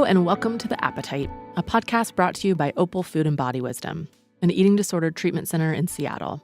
and welcome to The Appetite, a podcast brought to you by Opal Food and Body Wisdom, an eating disorder treatment center in Seattle.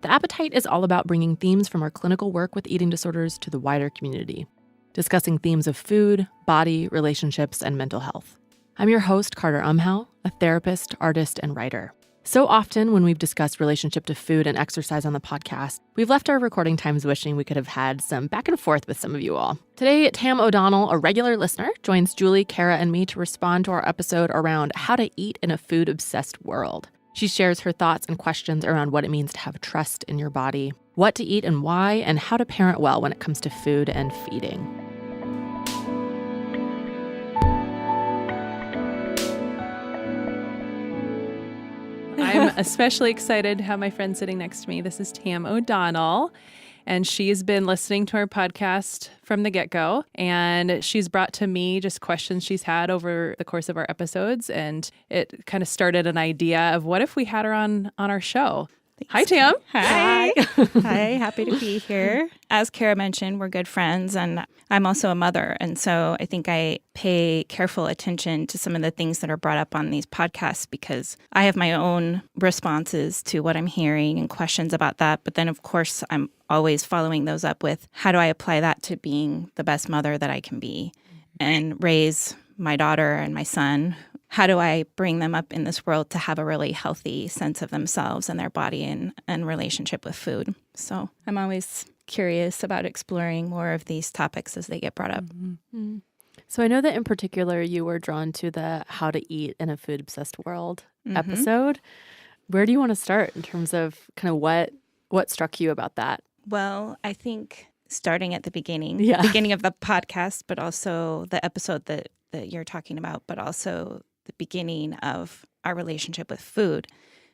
The Appetite is all about bringing themes from our clinical work with eating disorders to the wider community, discussing themes of food, body, relationships, and mental health. I'm your host, Carter Umhau, a therapist, artist, and writer. So often when we've discussed relationship to food and exercise on the podcast, we've left our recording times wishing we could have had some back and forth with some of you all. Today, Tam O'Donnell, a regular listener, joins Julie, Kara, and me to respond to our episode around how to eat in a food-obsessed world. She shares her thoughts and questions around what it means to have trust in your body, what to eat and why, and how to parent well when it comes to food and feeding. I'm especially excited to have my friend sitting next to me. This is Tam O'Donnell, and she's been listening to our podcast from the get-go, and she's brought to me just questions she's had over the course of our episodes, and it kind of started an idea of what if we had her on our show. Thanks. Hi, Tam. Hi. Hi. Happy to be here. As Kara mentioned, we're good friends, and I'm also a mother. And so I think I pay careful attention to some of the things that are brought up on these podcasts because I have my own responses to what I'm hearing and questions about that. But then, of course, I'm always following those up with how do I apply that to being the best mother that I can be and raise my daughter and my son. How do I bring them up in this world to have a really healthy sense of themselves and their body and relationship with food? So I'm always curious about exploring more of these topics as they get brought up. Mm-hmm. So I know that in particular you were drawn to the How to Eat in a Food-Obsessed World episode. Where do you want to start in terms of kind of what struck you about that? Well, I think starting at the beginning of the podcast, but also the episode that you're talking about, but also the beginning of our relationship with food.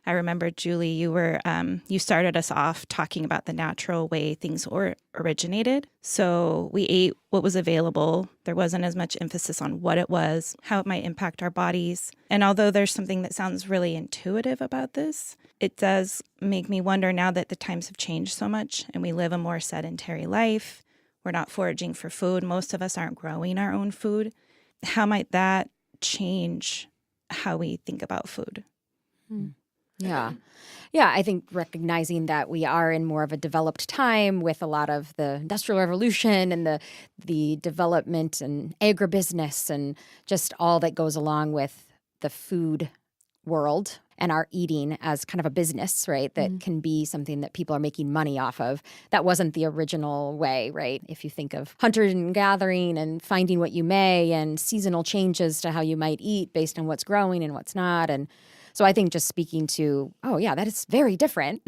I remember, Julie, you started us off talking about the natural way things originated. So we ate what was available. There wasn't as much emphasis on what it was, how it might impact our bodies. And although there's something that sounds really intuitive about this, it does make me wonder now that the times have changed so much and we live a more sedentary life. We're not foraging for food. Most of us aren't growing our own food. How might that change how we think about food? Yeah, I think recognizing that we are in more of a developed time with a lot of the Industrial Revolution and the development and agribusiness and just all that goes along with the food world and our eating as kind of a business, right? That can be something that people are making money off of. That wasn't the original way, right? If you think of hunting and gathering and finding what you may and seasonal changes to how you might eat based on what's growing and what's not. And so I think just speaking to, that is very different.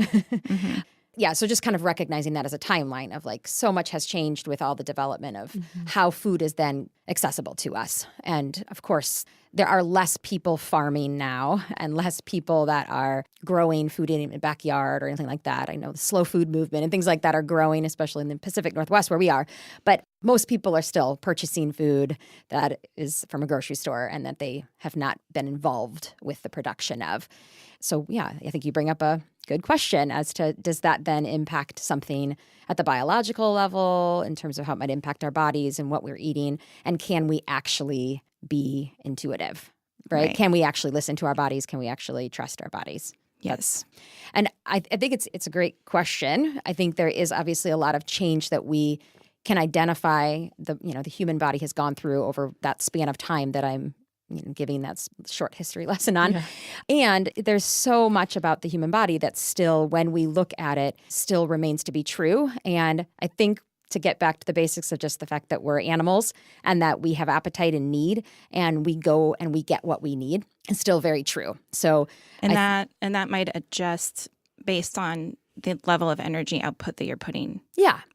Yeah, so just kind of recognizing that as a timeline of like so much has changed with all the development of how food is then accessible to us. And of course, there are less people farming now and less people that are growing food in the backyard or anything like that. I know the slow food movement and things like that are growing, especially in the Pacific Northwest where we are. But most people are still purchasing food that is from a grocery store and that they have not been involved with the production of. So, yeah, I think you bring up a good question as to does that then impact something at the biological level in terms of how it might impact our bodies and what we're eating? And can we actually be intuitive, right? Can we actually listen to our bodies? Can we actually trust our bodies? Yes. And I think it's a great question. I think there is obviously a lot of change that we can identify the human body has gone through over that span of time that I'm giving that short history lesson on. Yeah. And there's so much about the human body that still, when we look at it, still remains to be true. And I think to get back to the basics of just the fact that we're animals and that we have appetite and need, and we go and we get what we need is still very true. So, that might adjust based on the level of energy output that you're putting.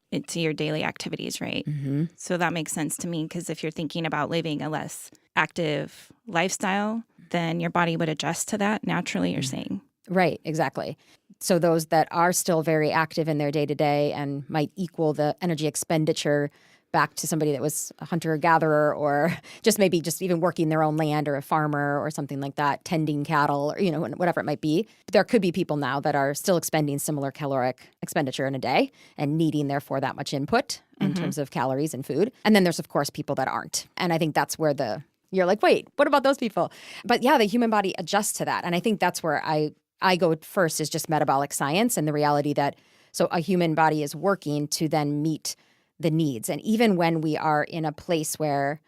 Into your daily activities, right? So that makes sense to me because if you're thinking about living a less active lifestyle, then your body would adjust to that naturally, you're saying. Right, exactly. So those that are still very active in their day-to-day and might equal the energy expenditure back to somebody that was a hunter-gatherer or just maybe just even working their own land or a farmer or something like that, tending cattle or, whatever it might be. There could be people now that are still expending similar caloric expenditure in a day and needing, therefore, that much input in terms of calories and food. And then there's, of course, people that aren't. And I think that's where the You're like, wait, what about those people? But yeah, the human body adjusts to that. And I think that's where I go first is just metabolic science and the reality that so a human body is working to then meet the needs. And even when we are in a place where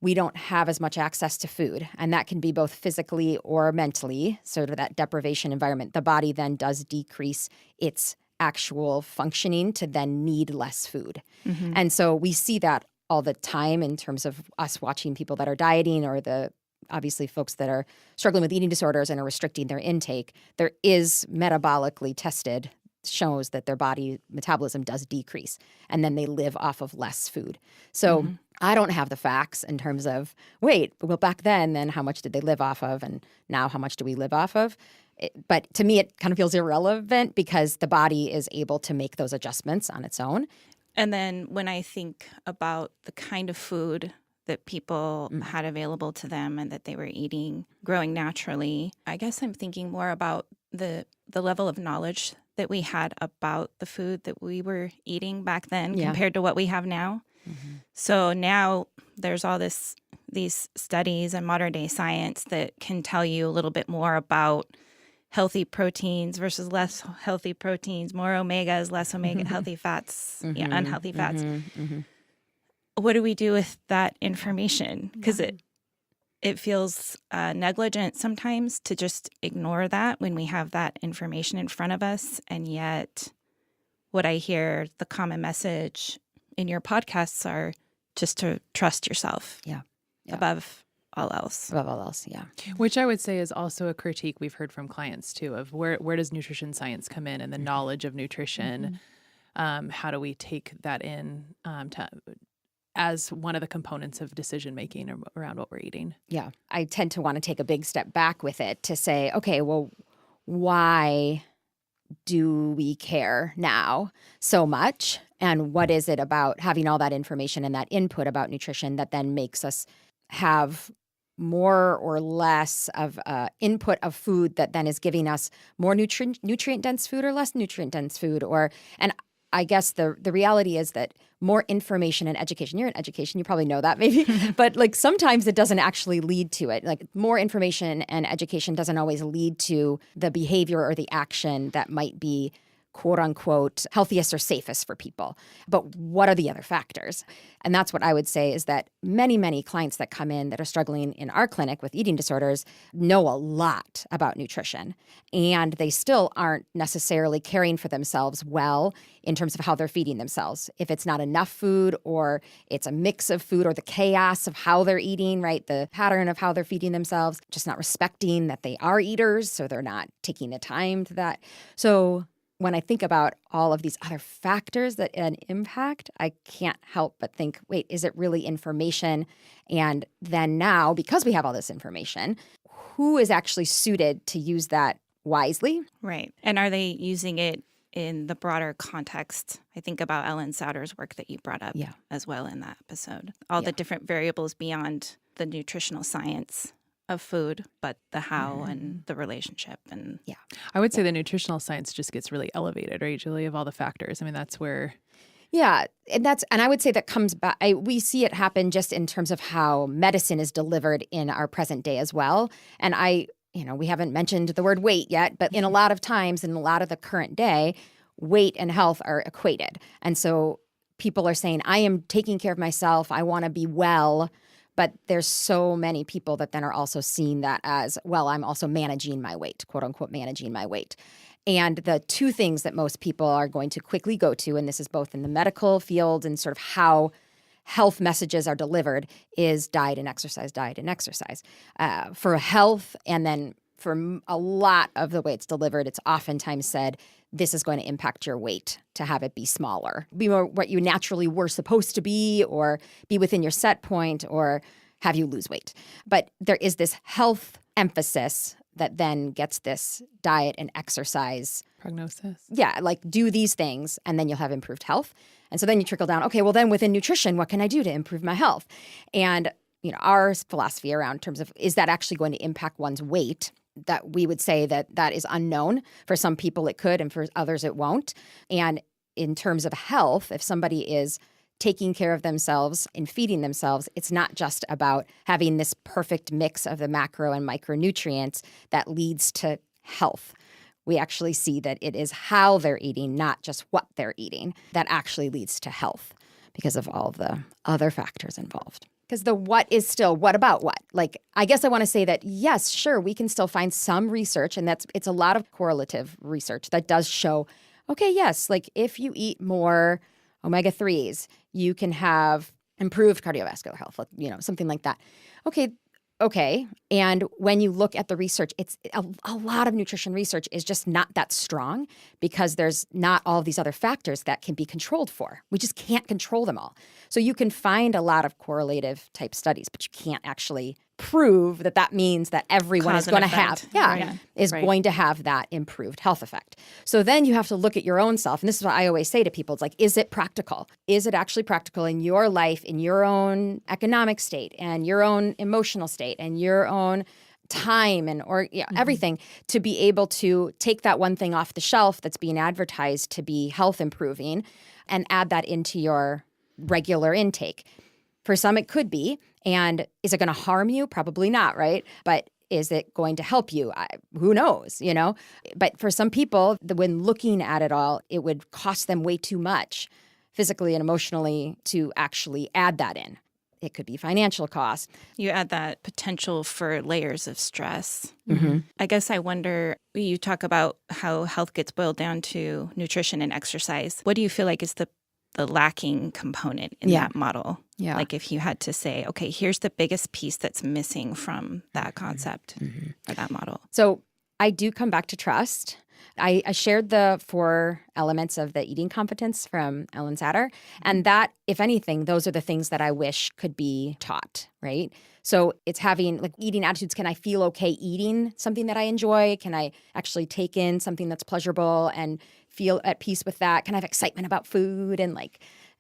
we don't have as much access to food, and that can be both physically or mentally, sort of that deprivation environment, the body then does decrease its actual functioning to then need less food. Mm-hmm. And so we see that all the time in terms of us watching people that are dieting or the obviously folks that are struggling with eating disorders and are restricting their intake. There is metabolically tested shows that their body metabolism does decrease and then they live off of less food. So I don't have the facts in terms of, wait, well, back then how much did they live off of? And now how much do we live off of? But to me, it kind of feels irrelevant because the body is able to make those adjustments on its own. And then when I think about the kind of food that people had available to them and that they were eating, growing naturally, I guess I'm thinking more about the level of knowledge that we had about the food that we were eating back then compared to what we have now. Mm-hmm. So now there's all these studies and modern day science that can tell you a little bit more about healthy proteins versus less healthy proteins, more omegas, less omega, healthy fats, unhealthy fats. What do we do with that information? Because it feels negligent sometimes to just ignore that when we have that information in front of us. And yet what I hear, the common message in your podcasts are just to trust yourself above all else. Above all else, yeah. Which I would say is also a critique we've heard from clients too of where does nutrition science come in and the knowledge of nutrition? How do we take that in as one of the components of decision making around what we're eating? Yeah, I tend to want to take a big step back with it to say, okay, well, why do we care now so much? And what is it about having all that information and that input about nutrition that then makes us have more or less of input of food that then is giving us more nutrient-dense food or less nutrient-dense food? And I guess the reality is that more information and education, you're in education, you probably know that maybe, but like sometimes it doesn't actually lead to it. Like more information and education doesn't always lead to the behavior or the action that might be quote unquote healthiest or safest for people. But what are the other factors? And that's what I would say is that many, many clients that come in that are struggling in our clinic with eating disorders know a lot about nutrition, and they still aren't necessarily caring for themselves well in terms of how they're feeding themselves. If it's not enough food or it's a mix of food or the chaos of how they're eating, right? The pattern of how they're feeding themselves, just not respecting that they are eaters, so they're not taking the time to that. So when I think about all of these other factors that an impact, I can't help but think, wait, is it really information? And then now, because we have all this information, who is actually suited to use that wisely? Right. And are they using it in the broader context? I think about Ellen Sauter's work that you brought up as well in that episode. All the different variables beyond the nutritional science of food, but the how and the relationship. And I would say the nutritional science just gets really elevated, right, Julie, of all the factors. I mean, that's where. Yeah. And I would say that comes back. We see it happen just in terms of how medicine is delivered in our present day as well. And we haven't mentioned the word weight yet, but in a lot of times, in a lot of the current day, weight and health are equated. And so people are saying, I am taking care of myself. I want to be well. But there's so many people that then are also seeing that as, well, I'm also managing my weight, quote unquote, managing my weight. And the two things that most people are going to quickly go to, and this is both in the medical field and sort of how health messages are delivered, is diet and exercise, diet and exercise. For health, and then for a lot of the way it's delivered, it's oftentimes said, this is going to impact your weight to have it be smaller, be more what you naturally were supposed to be, or be within your set point, or have you lose weight. But there is this health emphasis that then gets this diet and exercise prognosis. Yeah, like do these things and then you'll have improved health. And so then you trickle down, okay, well then within nutrition, what can I do to improve my health? And our philosophy around terms of, is that actually going to impact one's weight? That we would say that is unknown. For some people it could, and for others it won't. And in terms of health, if somebody is taking care of themselves and feeding themselves, it's not just about having this perfect mix of the macro and micronutrients that leads to health. We actually see that it is how they're eating, not just what they're eating, that actually leads to health because of all the other factors involved. Because the what is still what about what? Like, I guess I want to say that, yes, sure, we can still find some research, and it's a lot of correlative research that does show, okay, yes, like if you eat more omega-3s, you can have improved cardiovascular health, something like that. Okay. And when you look at the research, it's a lot of nutrition research is just not that strong because there's not all these other factors that can be controlled for. We just can't control them all. So you can find a lot of correlative type studies, but you can't actually prove that means that everyone is going to have, going to have that improved health effect. So then you have to look at your own self. And this is what I always say to people. It's like, is it practical? Is it actually practical in your life, in your own economic state and your own emotional state and your own time and everything to be able to take that one thing off the shelf that's being advertised to be health improving and add that into your regular intake? For some, it could be. And is it going to harm you? Probably not, right? But is it going to help you? Who knows, But for some people, when looking at it all, it would cost them way too much physically and emotionally to actually add that in. It could be financial costs. You add that potential for layers of stress. Mm-hmm. I guess I wonder, you talk about how health gets boiled down to nutrition and exercise. What do you feel like is the lacking component in that model? Yeah. Like if you had to say, okay, here's the biggest piece that's missing from that concept or that model. So I do come back to trust. I shared the 4 elements of the eating competence from Ellen Satter. And that, if anything, those are the things that I wish could be taught, right? So it's having like eating attitudes. Can I feel okay eating something that I enjoy? Can I actually take in something that's pleasurable and feel at peace with that? Can I have excitement about food and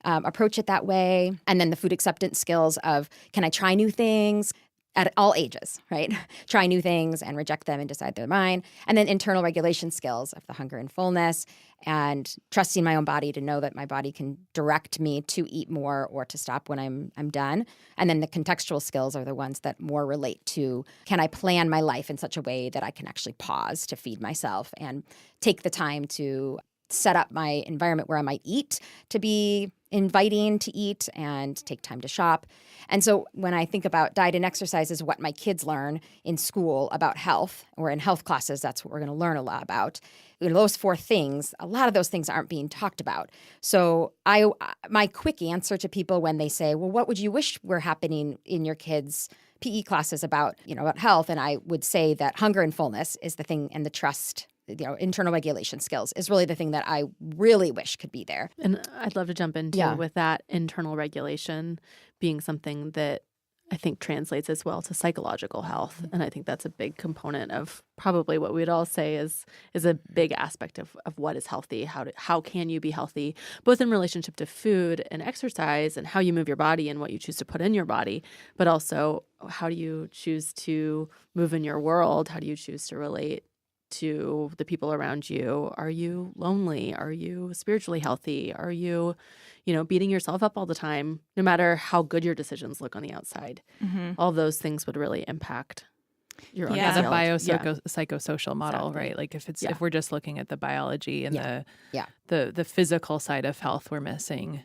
approach it that way? And then the food acceptance skills of, can I try new things? At all ages, right? Try new things and reject them and decide they're mine. And then internal regulation skills of the hunger and fullness and trusting my own body to know that my body can direct me to eat more or to stop when I'm done. And then the contextual skills are the ones that more relate to, can I plan my life in such a way that I can actually pause to feed myself and take the time to set up my environment where I might eat to be inviting to eat and take time to shop. And so when I think about diet and exercise is what my kids learn in school about health or in health classes, that's what we're going to learn a lot about. Those 4 things, a lot of those things aren't being talked about. So my quick answer to people when they say, well, what would you wish were happening in your kids' PE classes about health? And I would say that hunger and fullness is the thing, and the trust, internal regulation skills is really the thing that I really wish could be there. And I'd love to jump into with that internal regulation being something that I think translates as well to psychological health. And I think that's a big component of probably what we'd all say is a big aspect of what is healthy. How can you be healthy, both in relationship to food and exercise and how you move your body and what you choose to put in your body, but also how do you choose to move in your world? How do you choose to relate to the people around you? Are you lonely? Are you spiritually healthy? Are you, beating yourself up all the time, no matter how good your decisions look on the outside? All those things would really impact your own the psychosocial psychosocial model, Exactly. right? Like if we're just looking at the biology and Yeah. the physical side of health, we're missing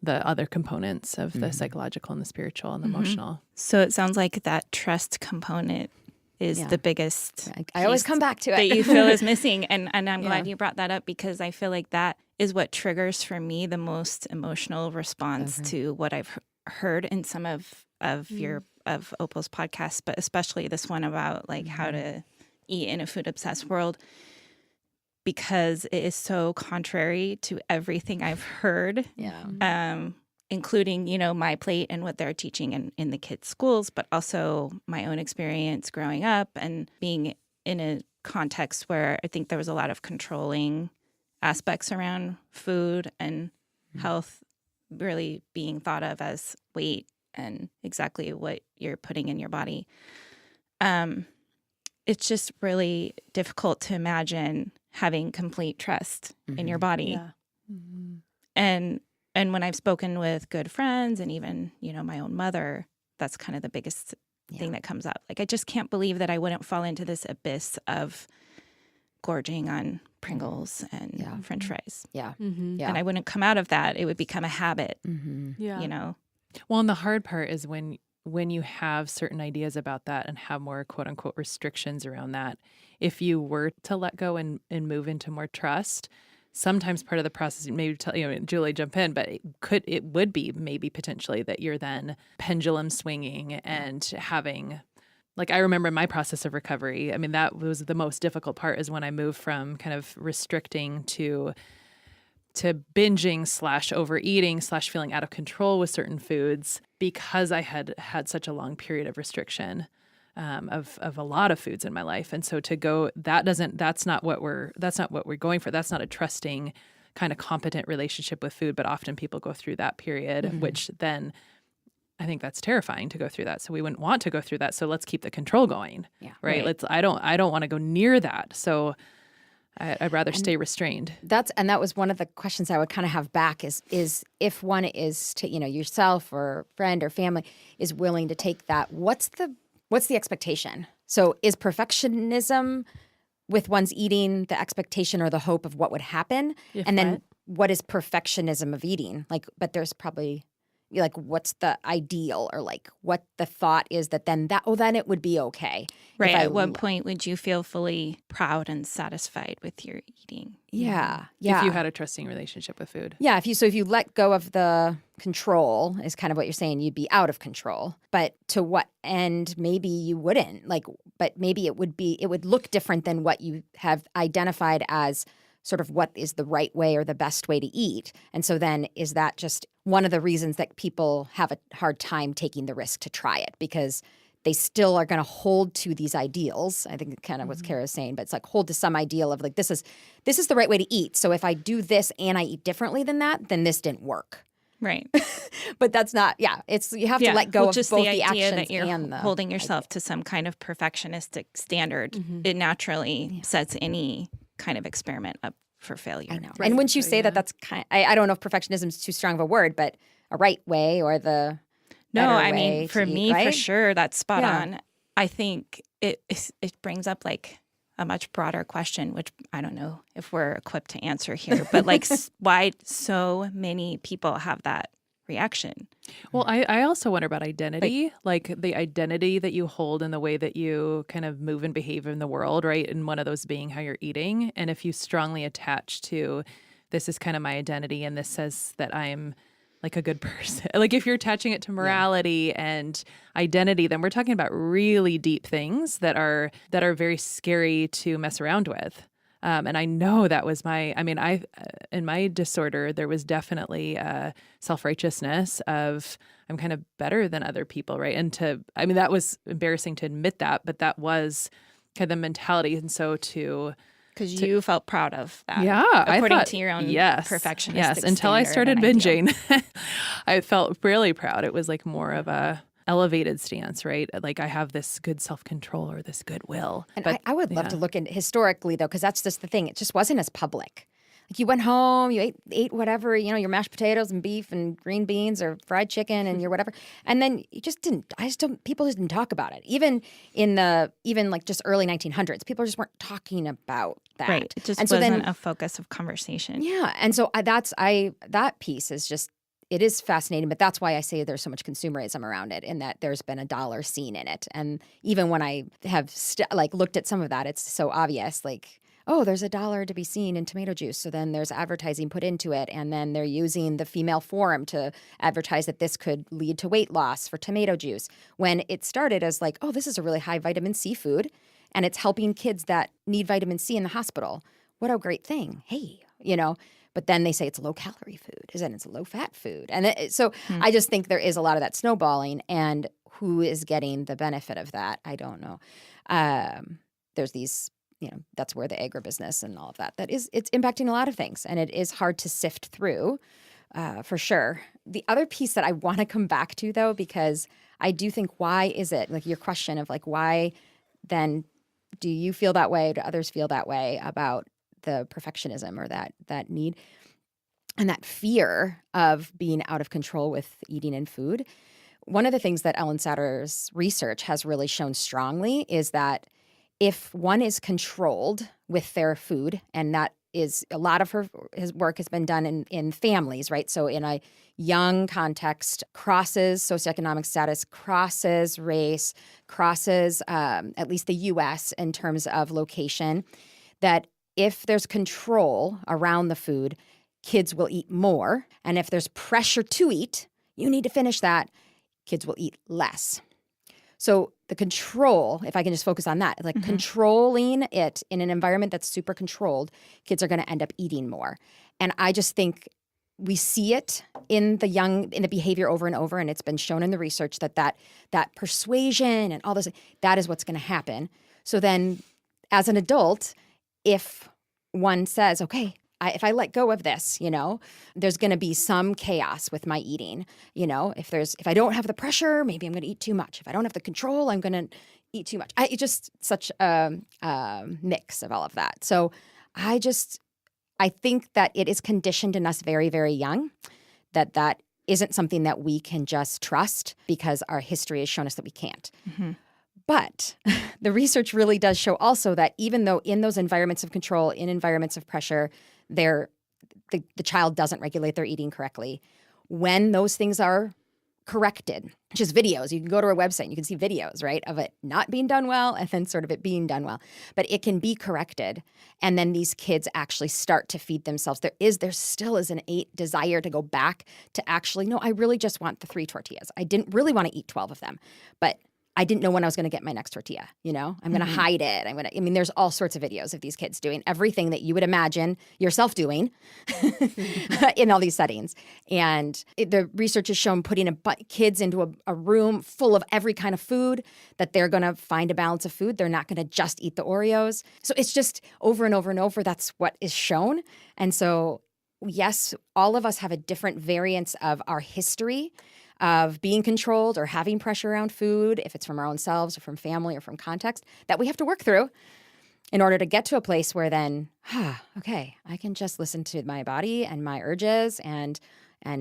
the other components of the psychological and the spiritual and the emotional. So it sounds like that trust component is the biggest I always come back to it. that you feel is missing. And I'm glad you brought that up because I feel like that is what triggers for me the most emotional response to what I've heard in some of Opal's podcasts, but especially this one about like how to eat in a food obsessed world, because it is so contrary to everything I've heard. Including, my plate and what they're teaching in the kids' schools, but also my own experience growing up and being in a context where I think there was a lot of controlling aspects around food and health really being thought of as weight and exactly what you're putting in your body. It's just really difficult to imagine having complete trust in your body. And And when I've spoken with good friends and even, my own mother, that's kind of the biggest thing that comes up. Like, I just can't believe that I wouldn't fall into this abyss of gorging on Pringles and French fries. Yeah. And I wouldn't come out of that. It would become a habit, Well, and the hard part is when you have certain ideas about that and have more quote unquote restrictions around that, if you were to let go and move into more trust, sometimes part of the process, maybe Julie, jump in, but it would be maybe potentially that you're then pendulum swinging and having, like, I remember my process of recovery. I mean, that was the most difficult part, is when I moved from kind of restricting to binging / overeating / feeling out of control with certain foods, because I had such a long period of restriction of a lot of foods in my life. And so to go, that's not what we're going for. That's not a trusting kind of competent relationship with food, but often people go through that period, which then I think that's terrifying to go through that. So we wouldn't want to go through that. So let's keep the control going. Yeah. Right. I don't want to go near that. So I'd rather stay restrained. That was one of the questions I would kind of have back is if one is to, yourself or friend or family is willing to take that, what's the expectation? So is perfectionism with one's eating the expectation or the hope of what would happen? Then what is perfectionism of eating? Like, but there's probably like, what's the ideal, or like what the thought is that then it would be okay. Right. At what point would you feel fully proud and satisfied with your eating? Yeah. If you had a trusting relationship with food. Yeah. If you let go of the control, is kind of what you're saying, you'd be out of control. But to what end? Maybe you wouldn't, but maybe it would look different than what you have identified as sort of what is the right way or the best way to eat. And so then is that just one of the reasons that people have a hard time taking the risk to try it, because they still are going to hold to these ideals. I think kind of what Kara's saying, but it's like hold to some ideal of like, this is the right way to eat. So if I do this and I eat differently than that, then this didn't work. Right. But that's not, it's, you have to let go of just both the idea actions that you're and the holding yourself to some kind of perfectionistic standard. It naturally sets any kind of experiment up for failure. I know. Right. And once you say that's kind of, I don't know if perfectionism is too strong of a word, but a right way or the for me, right? For sure, that's spot on. I think it brings up like a much broader question, which I don't know if we're equipped to answer here, but like why so many people have that reaction. Well, I also wonder about identity, like the identity that you hold and the way that you kind of move and behave in the world, right? And one of those being how you're eating. And if you strongly attach to this is kind of my identity and this says that I'm like a good person, like if you're attaching it to morality and identity, then we're talking about really deep things that are very scary to mess around with. And I know that was in my disorder, there was definitely self-righteousness of I'm kind of better than other people, right? And that was embarrassing to admit that, but that was kind of the mentality. And so because you felt proud of that. Yeah. According to your own perfectionistic Yes, until I started binging. I felt really proud. It was like more of a elevated stance, right? Like I have this good self-control or this goodwill. And I would love to look into historically, though, because that's just the thing. It just wasn't as public. Like you went home, you ate whatever, your mashed potatoes and beef and green beans or fried chicken and your whatever. And then you just didn't, people just didn't talk about it. Even like just early 1900s, people just weren't talking about that. Right. It just wasn't a focus of conversation. Yeah. And so that piece is just, it is fascinating, but that's why I say there's so much consumerism around it, in that there's been a dollar seen in it. And even when I have looked at some of that, it's so obvious, like, oh, there's a dollar to be seen in tomato juice. So then there's advertising put into it. And then they're using the female forum to advertise that this could lead to weight loss for tomato juice. When it started as like, oh, this is a really high vitamin C food, and it's helping kids that need vitamin C in the hospital. What a great thing. Hey, But then they say it's low-calorie food, and it's low-fat food. And I just think there is a lot of that snowballing, and who is getting the benefit of that? I don't know. There's these, that's where the agribusiness and all of that it's impacting a lot of things, and it is hard to sift through, for sure. The other piece that I want to come back to, though, because I do think, why is it, like your question of like, why then do you feel that way? Do others feel that way about the perfectionism or that need? and that fear of being out of control with eating and food. One of the things that Ellen Satter's research has really shown strongly is that if one is controlled with their food, and that is a lot of his work has been done in families, right? So in a young context, crosses socioeconomic status, crosses race, crosses at least the U.S. in terms of location, that if there's control around the food, kids will eat more. And if there's pressure to eat, you need to finish that, kids will eat less. So the control, if I can just focus on that, like controlling it in an environment that's super controlled, kids are going to end up eating more. And I just think we see it in the behavior over and over, and it's been shown in the research that persuasion and all this, that is what's going to happen. So then as an adult, if one says, okay, if I let go of this, there's going to be some chaos with my eating. If I don't have the pressure, maybe I'm going to eat too much. If I don't have the control, I'm going to eat too much. It's just such a mix of all of that. So I think that it is conditioned in us very, very young, that isn't something that we can just trust because our history has shown us that we can't. Mm-hmm. But the research really does show also that even though in those environments of control, in environments of pressure, the child doesn't regulate their eating correctly. When those things are corrected, just videos, you can go to our website and you can see videos, right, of it not being done well and then sort of it being done well. But it can be corrected. And then these kids actually start to feed themselves. There still is an innate desire to go back to actually, no, I really just want the 3 tortillas. I didn't really want to eat 12 of them, but I didn't know when I was going to get my next tortilla, I'm going to hide it. There's all sorts of videos of these kids doing everything that you would imagine yourself doing in all these settings. And the research has shown putting kids into a room full of every kind of food, that they're going to find a balance of food. They're not going to just eat the Oreos. So it's just over and over and over. That's what is shown. And so, yes, all of us have a different variance of our history of being controlled or having pressure around food, if it's from our own selves or from family or from context, that we have to work through in order to get to a place where then, okay, I can just listen to my body and my urges and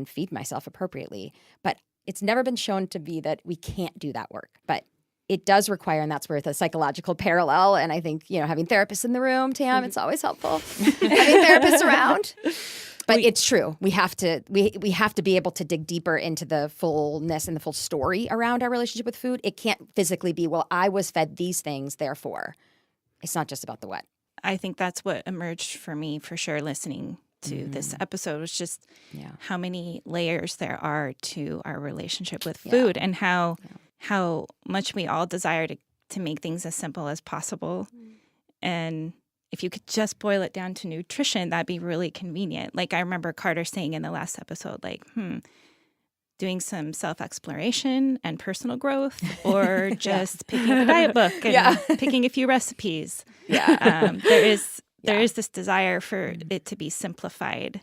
feed myself appropriately. But it's never been shown to be that we can't do that work. But it does require, and that's where the psychological parallel, and I think, having therapists in the room, Tam, it's always helpful. Having therapists around. But it's true. We have to be able to dig deeper into the fullness and the full story around our relationship with food. It can't physically be, well, I was fed these things, therefore. It's not just about the what. I think that's what emerged for me, for sure, listening to this episode, was just how many layers there are to our relationship with food, and how much we all desire to make things as simple as possible. And if you could just boil it down to nutrition, that'd be really convenient. Like I remember Carter saying in the last episode, doing some self-exploration and personal growth, or just picking up a diet book and picking a few recipes. There is this desire for it to be simplified.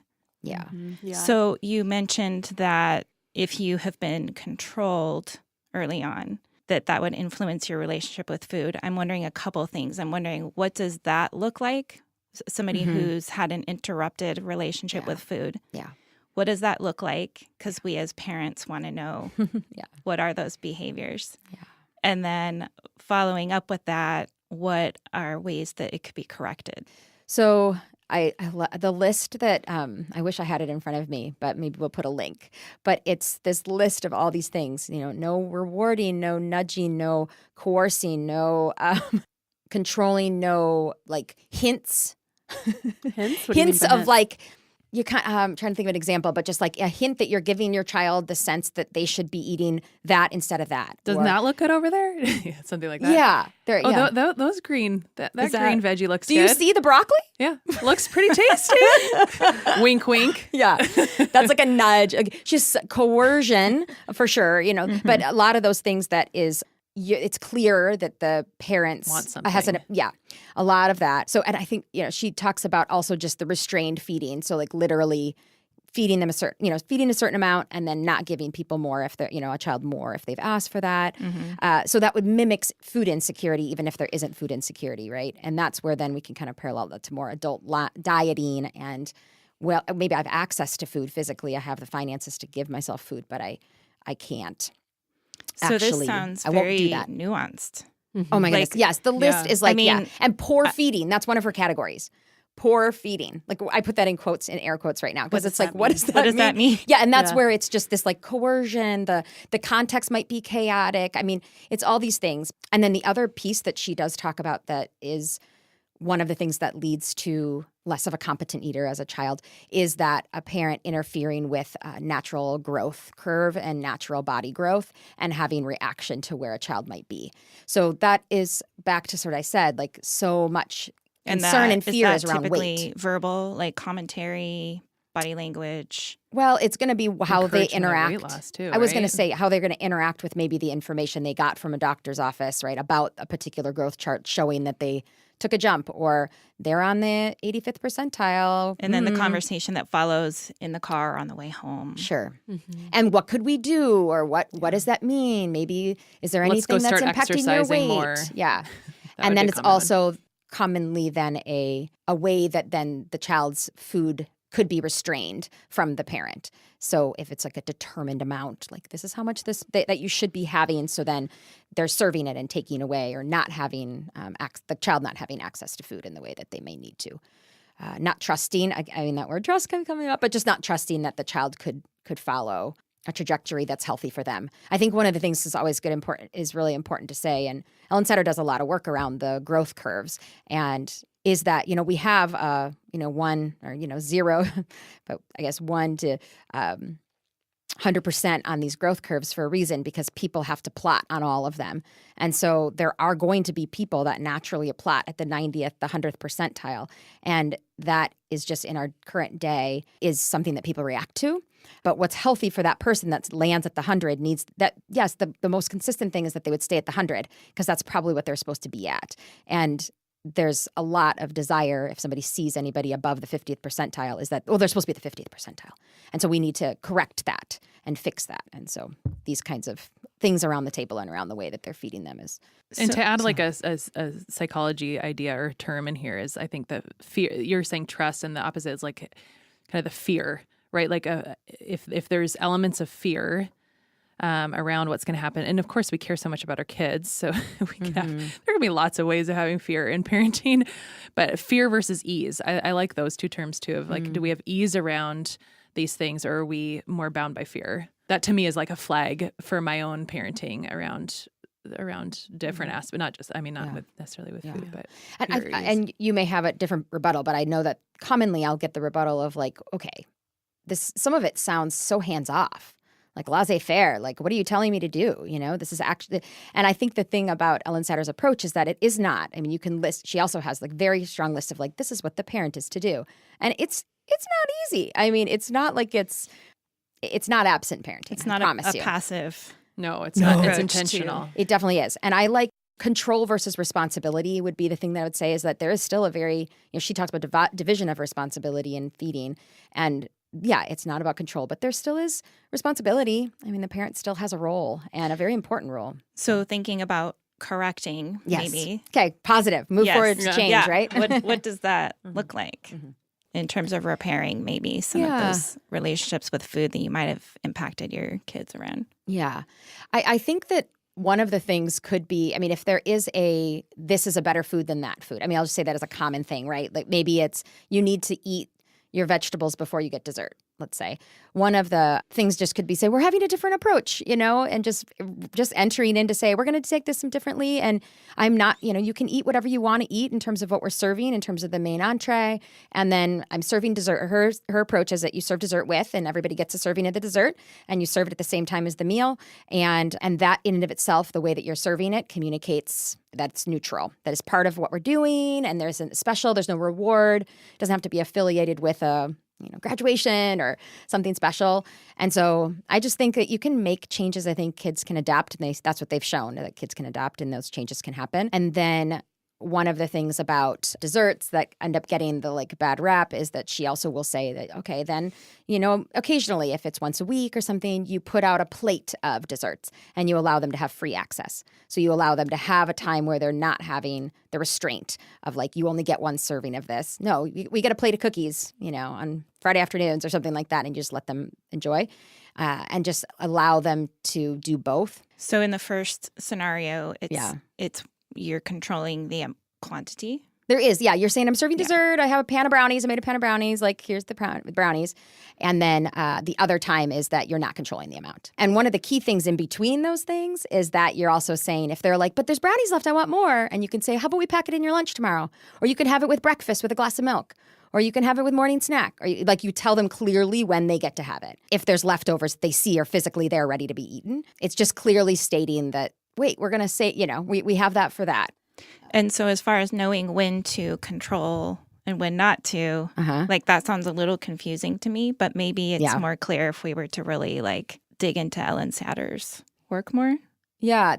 So you mentioned that if you have been controlled early on, that would influence your relationship with food. I'm wondering a couple things. I'm wondering, what does that look like? Somebody who's had an interrupted relationship with food. What does that look like? Because we as parents want to know what are those behaviors? And then following up with that, what are ways that it could be corrected? So the list that I wish I had it in front of me, but maybe we'll put a link. But it's this list of all these things, no rewarding, no nudging, no coercing, no controlling, no hints. Hints? Hints of you can't, I'm trying to think of an example, but just like a hint that you're giving your child the sense that they should be eating that instead of that. Doesn't that look good over there? Something like that. Yeah. Those green, that green veggie looks good. Do you see the broccoli? Yeah. Looks pretty tasty. Wink, wink. Yeah. That's like a nudge. Just coercion for sure, but a lot of those things that is, it's clear that the parents want something. A lot of that. So, and I think, she talks about also just the restrained feeding. So literally feeding them feeding a certain amount and then not giving people more if they're, a child more if they've asked for that. So that would mimic food insecurity, even if there isn't food insecurity, right? And that's where then we can kind of parallel that to more adult dieting and well, maybe I have access to food physically. I have the finances to give myself food, but I can't. So Actually, this sounds I won't do very that. nuanced. Oh my goodness. Yes, the list is like, I mean, and poor feeding. That's one of her categories. Poor feeding. Like I put that in quotes, in air quotes right now, because it's like, what does that mean? Yeah, and that's where it's just this like coercion. The context might be chaotic. I mean, it's all these things. And then the other piece that she does talk about that is one of the things that leads to less of a competent eater as a child is that a parent interfering with natural growth curve and natural body growth and having reaction to where a child might be. So that is back to sort of I said, like so much concern and fear is around typically weight. Verbal, like commentary, body language. Well, it's going to be how they interact. Weight loss too, I was going to say how they're going to interact with maybe the information they got from a doctor's office, right, about a particular growth chart showing that they took a jump or they're on the 85th percentile. And then the conversation that follows in the car on the way home. Sure. And what could we do, or what does that mean? Maybe is there anything that's impacting your weight? More. Yeah. And then it's also commonly then a way that then the child's food could be restrained from the parent. So if it's like a determined amount, like this is how much that you should be having, so then they're serving it and taking away, or not having the child not having access to food in the way that they may need to. Not trusting, I mean that word trust kept coming up, but just not trusting that the child could follow a trajectory that's healthy for them. I think one of the things is really important to say, and Ellen Satter does a lot of work around the growth curves, and is that, we have, 1 or, 0, but I guess 1 to 100% on these growth curves for a reason, because people have to plot on all of them. And so there are going to be people that naturally plot at the 90th, the 100th percentile. And that is just in our current day is something that people react to. But what's healthy for that person that lands at the 100 needs that, yes, the most consistent thing is that they would stay at the 100, because that's probably what they're supposed to be at. And there's a lot of desire, if somebody sees anybody above the 50th percentile, is that, they're supposed to be at the 50th percentile. And so we need to correct that and fix that. And so these kinds of things around the table and around the way that they're feeding them is. And to add like a psychology idea or term in here is, I think that fear, you're saying trust, and the opposite is like kind of the fear, right? Like if there's elements of fear around what's going to happen. And of course, we care so much about our kids. So we can there can be lots of ways of having fear in parenting, but fear versus ease. I like those two terms too, of like, do we have ease around these things, or are we more bound by fear? That to me is like a flag for my own parenting around different aspects, not just, not necessarily with food, but and you may have a different rebuttal, but I know that commonly I'll get the rebuttal of like, okay, some of it sounds so hands off. Like laissez-faire, like, what are you telling me to do? This is actually, and I think the thing about Ellen Satter's approach is that it is not. I mean, you can list, she also has like very strong list of like, this is what the parent is to do. And it's not easy. I mean, it's not like it's not absent parenting. It's not a passive. No, it's not. It's intentional. It definitely is. And I like control versus responsibility would be the thing that I would say, is that there is still a very, she talks about division of responsibility in feeding, and yeah, it's not about control, but there still is responsibility. I mean, the parent still has a role, and a very important role. So thinking about correcting, maybe. Okay, positive. Move forward to change, right? What does that look like in terms of repairing maybe some of those relationships with food that you might have impacted your kids around? Yeah. I think that one of the things could be, if there is this is a better food than that food. I'll just say that as a common thing, right? Like maybe it's you need to eat your vegetables before you get dessert, let's say. One of the things just could be say, we're having a different approach, and just entering in to say, we're going to take this some differently. And I'm not, you can eat whatever you want to eat in terms of what we're serving, in terms of the main entree. And then I'm serving dessert. Her approach is that you serve dessert with, and everybody gets a serving of the dessert, and you serve it at the same time as the meal. And that in and of itself, the way that you're serving it communicates that it's neutral, that it's part of what we're doing, and there's no reward. It doesn't have to be affiliated with a graduation or something special. And so I just think that you can make changes. I think kids can adapt, and that's what they've shown, that kids can adapt and those changes can happen. And then one of the things about desserts that end up getting the like bad rap is that she also will say that, okay, then, occasionally if it's once a week or something, you put out a plate of desserts and you allow them to have free access. So you allow them to have a time where they're not having the restraint of like, you only get one serving of this. No, we get a plate of cookies, on Friday afternoons or something like that, and you just let them enjoy and just allow them to do both. So in the first scenario, it's you're controlling the quantity. There is, yeah. You're saying I'm serving dessert. I have a pan of brownies. I made a pan of brownies. Like, here's the brownies. And then the other time is that you're not controlling the amount. And one of the key things in between those things is that you're also saying, if they're like, but there's brownies left, I want more. And you can say, how about we pack it in your lunch tomorrow? Or you can have it with breakfast with a glass of milk. Or you can have it with morning snack. Or you tell them clearly when they get to have it. If there's leftovers they see are physically there ready to be eaten, it's just clearly stating that, wait, we're going to say, we have that for that. And so as far as knowing when to control and when not to, like that sounds a little confusing to me, but maybe it's more clear if we were to really like dig into Ellen Satter's work more. Yeah,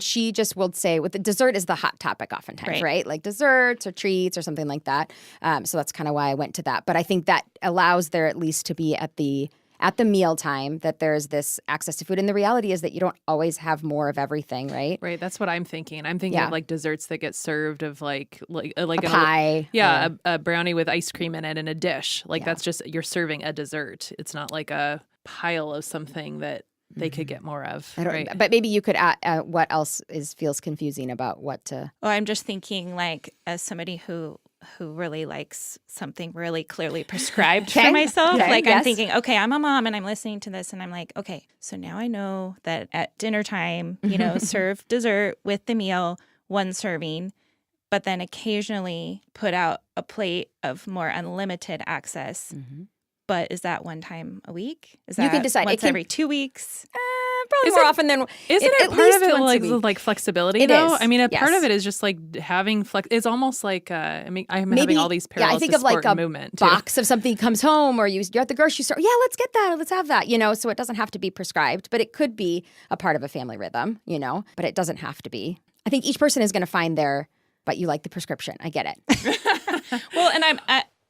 she just will say with the dessert is the hot topic oftentimes, right? Like desserts or treats or something like that. So that's kind of why I went to that. But I think that allows there at least to be at the mealtime that there's this access to food. And the reality is that you don't always have more of everything, right? Right. That's what I'm thinking. I'm thinking of like desserts that get served of like a pie. A brownie with ice cream in it in a dish. Like that's just, you're serving a dessert. It's not like a pile of something that they could get more of. Right? But maybe you could add what else feels confusing about what to... Oh, I'm just thinking like as somebody who really likes something really clearly prescribed for myself. Okay. Like I'm thinking, okay, I'm a mom and I'm listening to this and I'm like, okay, so now I know that at dinner time, serve dessert with the meal, one serving, but then occasionally put out a plate of more unlimited access. But is that one time a week? Is that you can decide. Once every 2 weeks? Probably more often than... Isn't it part of it like flexibility, though? Is. I mean, part of it is just like having it's almost like, I'm having all these parallels I think to of like sport and movement, a box of something comes home or you're at the grocery store. Yeah, let's get that. Let's have that, so it doesn't have to be prescribed. But it could be a part of a family rhythm, but it doesn't have to be. I think each person is going to find but you like the prescription. I get it. Well, and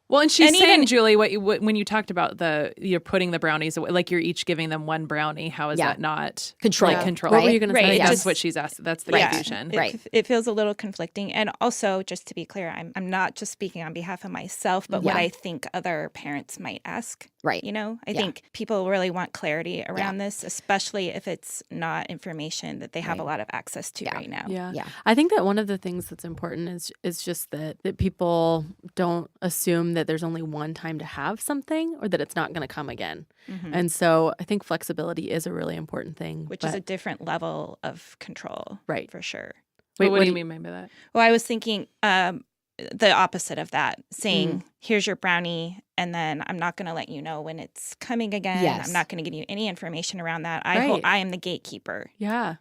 and she's saying, Julie, when you talked about you're putting the brownies away, like you're each giving them one brownie. How is that not control? Like control. Right. What were you going to say? Right. That's what she's asked. That's the confusion. It feels a little conflicting. And also, just to be clear, I'm not just speaking on behalf of myself, but what I think other parents might ask. Right. I think people really want clarity around this, especially if it's not information that they have a lot of access to right now. Yeah. I think that one of the things that's important is just that people don't assume that there's only one time to have something or that it's not going to come again. And so I think flexibility is a really important thing. Which is a different level of control. Right. For sure. Wait, what do you mean by that? Well, I was thinking the opposite of that, saying, here's your brownie, and then I'm not going to let you know when it's coming again. Yes. I'm not going to give you any information around that. I am the gatekeeper. Yeah.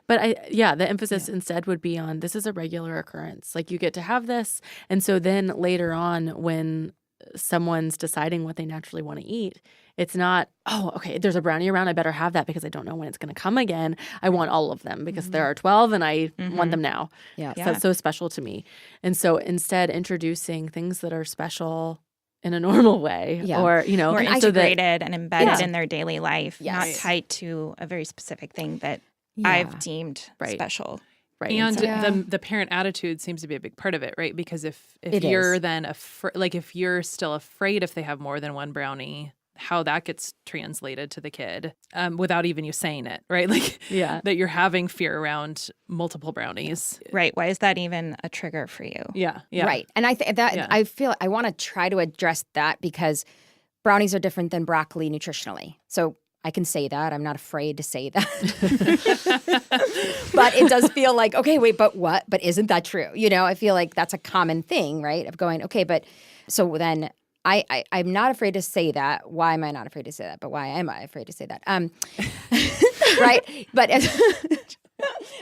But the emphasis instead would be on this is a regular occurrence. Like you get to have this. And so then later on when someone's deciding what they naturally want to eat, it's not, oh, okay, there's a brownie around. I better have that because I don't know when it's going to come again. I want all of them because there are 12 and I want them now. Yeah. So that's so special to me. And so instead introducing things that are special in a normal way or, more integrated and embedded in their daily life, not tied to a very specific thing that I've deemed special. Right. And the parent attitude seems to be a big part of it, right? Because if you're then if you're still afraid if they have more than one brownie, how that gets translated to the kid without even you saying it, right? Like that you're having fear around multiple brownies. Right. Why is that even a trigger for you? Yeah. Right. And I feel I want to try to address that because brownies are different than broccoli nutritionally. So I can say that. I'm not afraid to say that. But it does feel like, okay, wait, but what? But isn't that true? I feel like that's a common thing, right? Of going, okay, but so then I'm not afraid to say that. Why am I not afraid to say that? But why am I afraid to say that? Right? But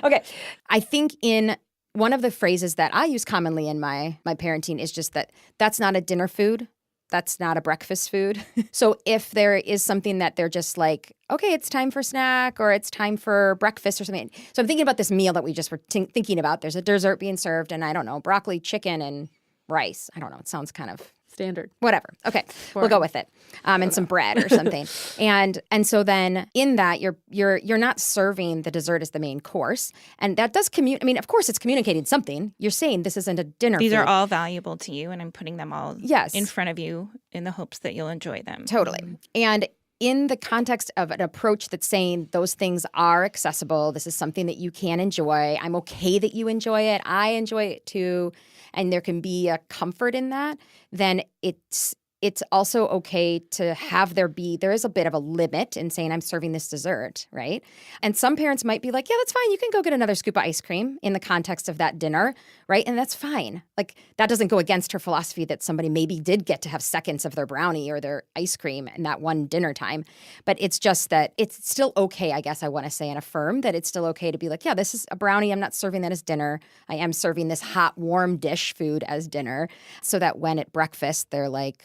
okay, I think in one of the phrases that I use commonly in my parenting is just that's not a dinner food. That's not a breakfast food. So if there is something that they're just like, okay, it's time for snack or it's time for breakfast or something. So I'm thinking about this meal that we just were thinking about. There's a dessert being served and I don't know, broccoli, chicken, and rice. I don't know. It sounds kind of standard. Whatever. Okay. We'll go with it. And some bread or something. and so then in that you're not serving the dessert as the main course. And that does of course it's communicating something. You're saying this isn't a dinner These food. are all valuable to you and I'm putting them all in front of you in the hopes that you'll enjoy them. Totally. And in the context of an approach that's saying those things are accessible, this is something that you can enjoy. I'm okay that you enjoy it. I enjoy it too. And there can be a comfort in that, then it's also okay to have there is a bit of a limit in saying I'm serving this dessert, right? And some parents might be like, yeah, that's fine. You can go get another scoop of ice cream in the context of that dinner, right? And that's fine. Like that doesn't go against her philosophy that somebody maybe did get to have seconds of their brownie or their ice cream in that one dinner time. But it's just that it's still okay, I guess I want to say and affirm that it's still okay to be like, yeah, this is a brownie. I'm not serving that as dinner. I am serving this hot, warm dish food as dinner so that when at breakfast, they're like,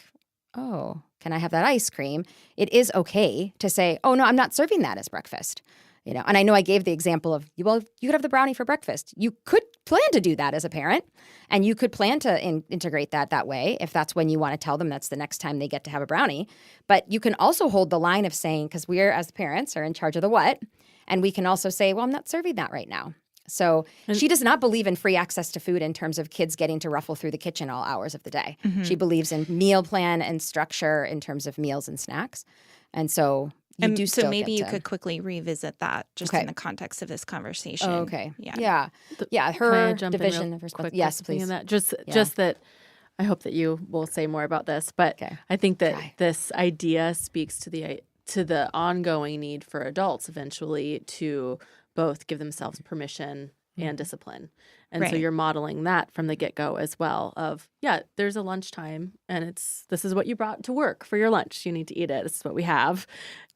oh, can I have that ice cream? It is okay to say, oh, no, I'm not serving that as breakfast. And I know I gave the example of, well, you could have the brownie for breakfast. You could plan to do that as a parent, and you could plan to integrate that way if that's when you want to tell them that's the next time they get to have a brownie. But you can also hold the line of saying, because we're, as parents, are in charge of the what, and we can also say, well, I'm not serving that right now. So she does not believe in free access to food in terms of kids getting to ruffle through the kitchen all hours of the day. Mm-hmm. She believes in meal plan and structure in terms of meals and snacks. And so so maybe you could quickly revisit that just in the context of this conversation. Oh, okay. Yeah. Her division of responsibility. Yes, please. That. Just that I hope that you will say more about this, but I think that this idea speaks to the ongoing need for adults eventually to both give themselves permission and discipline. And so you're modeling that from the get-go as well of, there's a lunchtime and this is what you brought to work for your lunch. You need to eat it. This is what we have.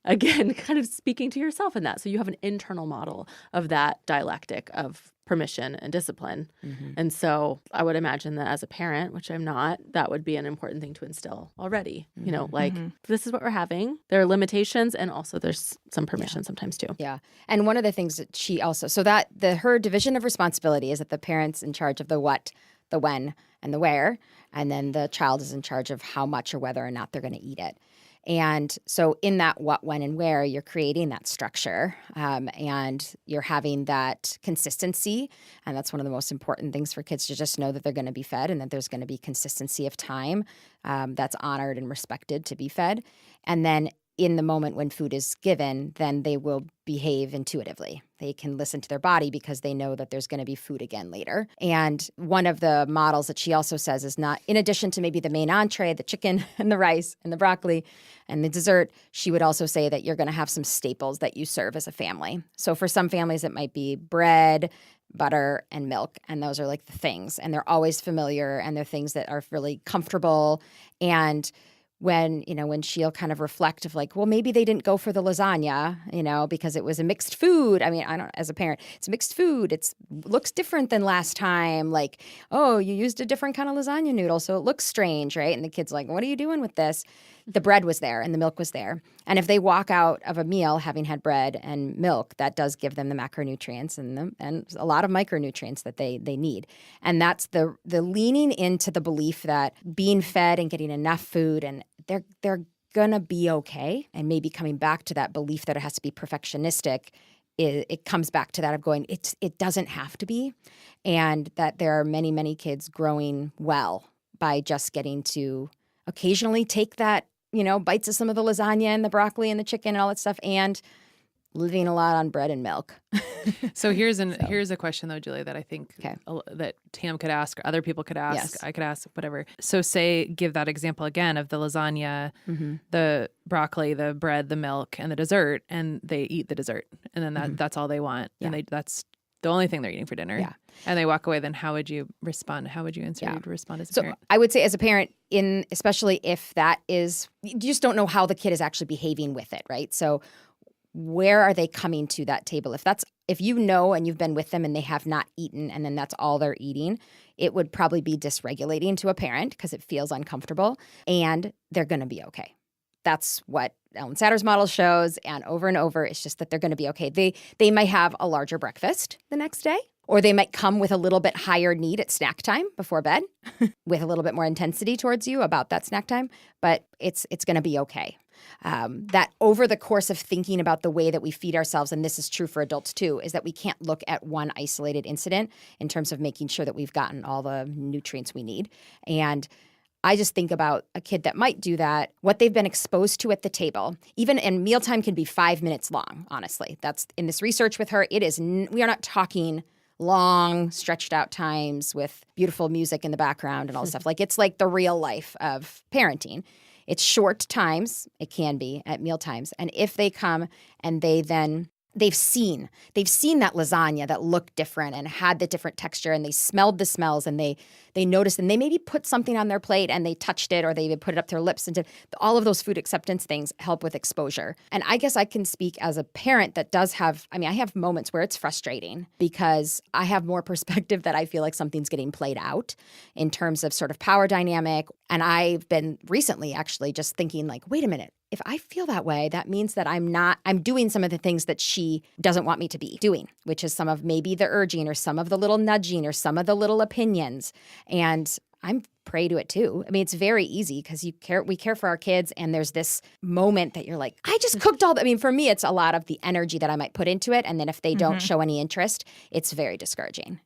Again, kind of speaking to yourself in that. So you have an internal model of that dialectic of permission and discipline. Mm-hmm. And so I would imagine that as a parent, which I'm not, that would be an important thing to instill already. Mm-hmm. This is what we're having. There are limitations and also there's some permission sometimes too. Yeah. And one of the things that she also, so that her division of responsibility is that the parent's in charge of the what, the when, and the where, and then the child is in charge of how much or whether or not they're going to eat it. And so in that what, when, and where, you're creating that structure and you're having that consistency. And that's one of the most important things for kids to just know that they're going to be fed and that there's going to be consistency of time that's honored and respected to be fed. And then in the moment when food is given, then they will behave intuitively. They can listen to their body because they know that there's going to be food again later. And one of the models that she also says is not, in addition to maybe the main entree, the chicken and the rice and the broccoli and the dessert, she would also say that you're going to have some staples that you serve as a family. So for some families, it might be bread, butter, and milk. And those are like the things. And they're always familiar and they're things that are really comfortable. And when she'll kind of reflect of like, well, maybe they didn't go for the lasagna, because it was a mixed food. I mean, I don't, as a parent, it's mixed food. It looks different than last time. Like, oh, you used a different kind of lasagna noodle, so it looks strange, right? And the kid's like, what are you doing with this? The bread was there and the milk was there. And if they walk out of a meal having had bread and milk, that does give them the macronutrients and a lot of micronutrients that they need. And that's the leaning into the belief that being fed and getting enough food and they're gonna be okay. And maybe coming back to that belief that it has to be perfectionistic, it comes back to that of going, it doesn't have to be. And that there are many, many kids growing well by just getting to occasionally take that, bites of some of the lasagna and the broccoli and the chicken and all that stuff and living a lot on bread and milk. So here's a question though, Julia, that I think that Tam could ask, or other people could ask, Yes. I could ask, whatever. So give that example again of the lasagna, the broccoli, the bread, the milk, and the dessert, and they eat the dessert, and then that's all they want, and that's the only thing they're eating for dinner. Yeah. And they walk away. Then how would you respond? How would you respond as a parent? I would say as a parent, especially if that is, you just don't know how the kid is actually behaving with it, right? So where are they coming to that table? If that's if you know and you've been with them and they have not eaten and then that's all they're eating, it would probably be dysregulating to a parent because it feels uncomfortable, and they're going to be okay. That's what Ellen Satter's model shows, and over, it's just that they're going to be okay. They might have a larger breakfast the next day, or they might come with a little bit higher need at snack time before bed with a little bit more intensity towards you about that snack time, but it's going to be okay. That over the course of thinking about the way that we feed ourselves, and this is true for adults too, is that we can't look at one isolated incident in terms of making sure that we've gotten all the nutrients we need. And I just think about a kid that might do that, what they've been exposed to at the table. Even and mealtime can be 5 minutes long, honestly. That's in this research with her. We are not talking long, stretched out times with beautiful music in the background and all this stuff. Like, it's like the real life of parenting. It's short times, it can be, at meal times. And if they come and they've seen that lasagna that looked different and had the different texture, and they smelled the smells, and they noticed, and they maybe put something on their plate and they touched it, or they put it up to their lips, and all of those food acceptance things help with exposure. And I guess I can speak as a parent that does have, I have moments where it's frustrating because I have more perspective that I feel like something's getting played out in terms of sort of power dynamic. And I've been recently actually just thinking like, wait a minute, if I feel that way, that means that I'm doing some of the things that she doesn't want me to be doing, which is some of maybe the urging or some of the little nudging or some of the little opinions. And I'm prey to it too. It's very easy because we care for our kids, and there's this moment that you're like, I just cooked all for me, it's a lot of the energy that I might put into it. And then if they don't show any interest, it's very discouraging.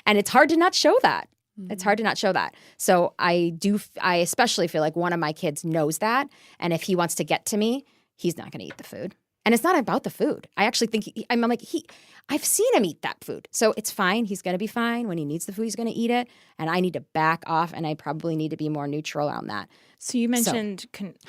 And it's hard to not show that. It's hard to not show that. So I especially feel like one of my kids knows that. And if he wants to get to me, he's not going to eat the food. And it's not about the food. I actually think, I've seen him eat that food. So it's fine. He's going to be fine. When he needs the food, he's going to eat it. And I need to back off, and I probably need to be more neutral around that. So you mentioned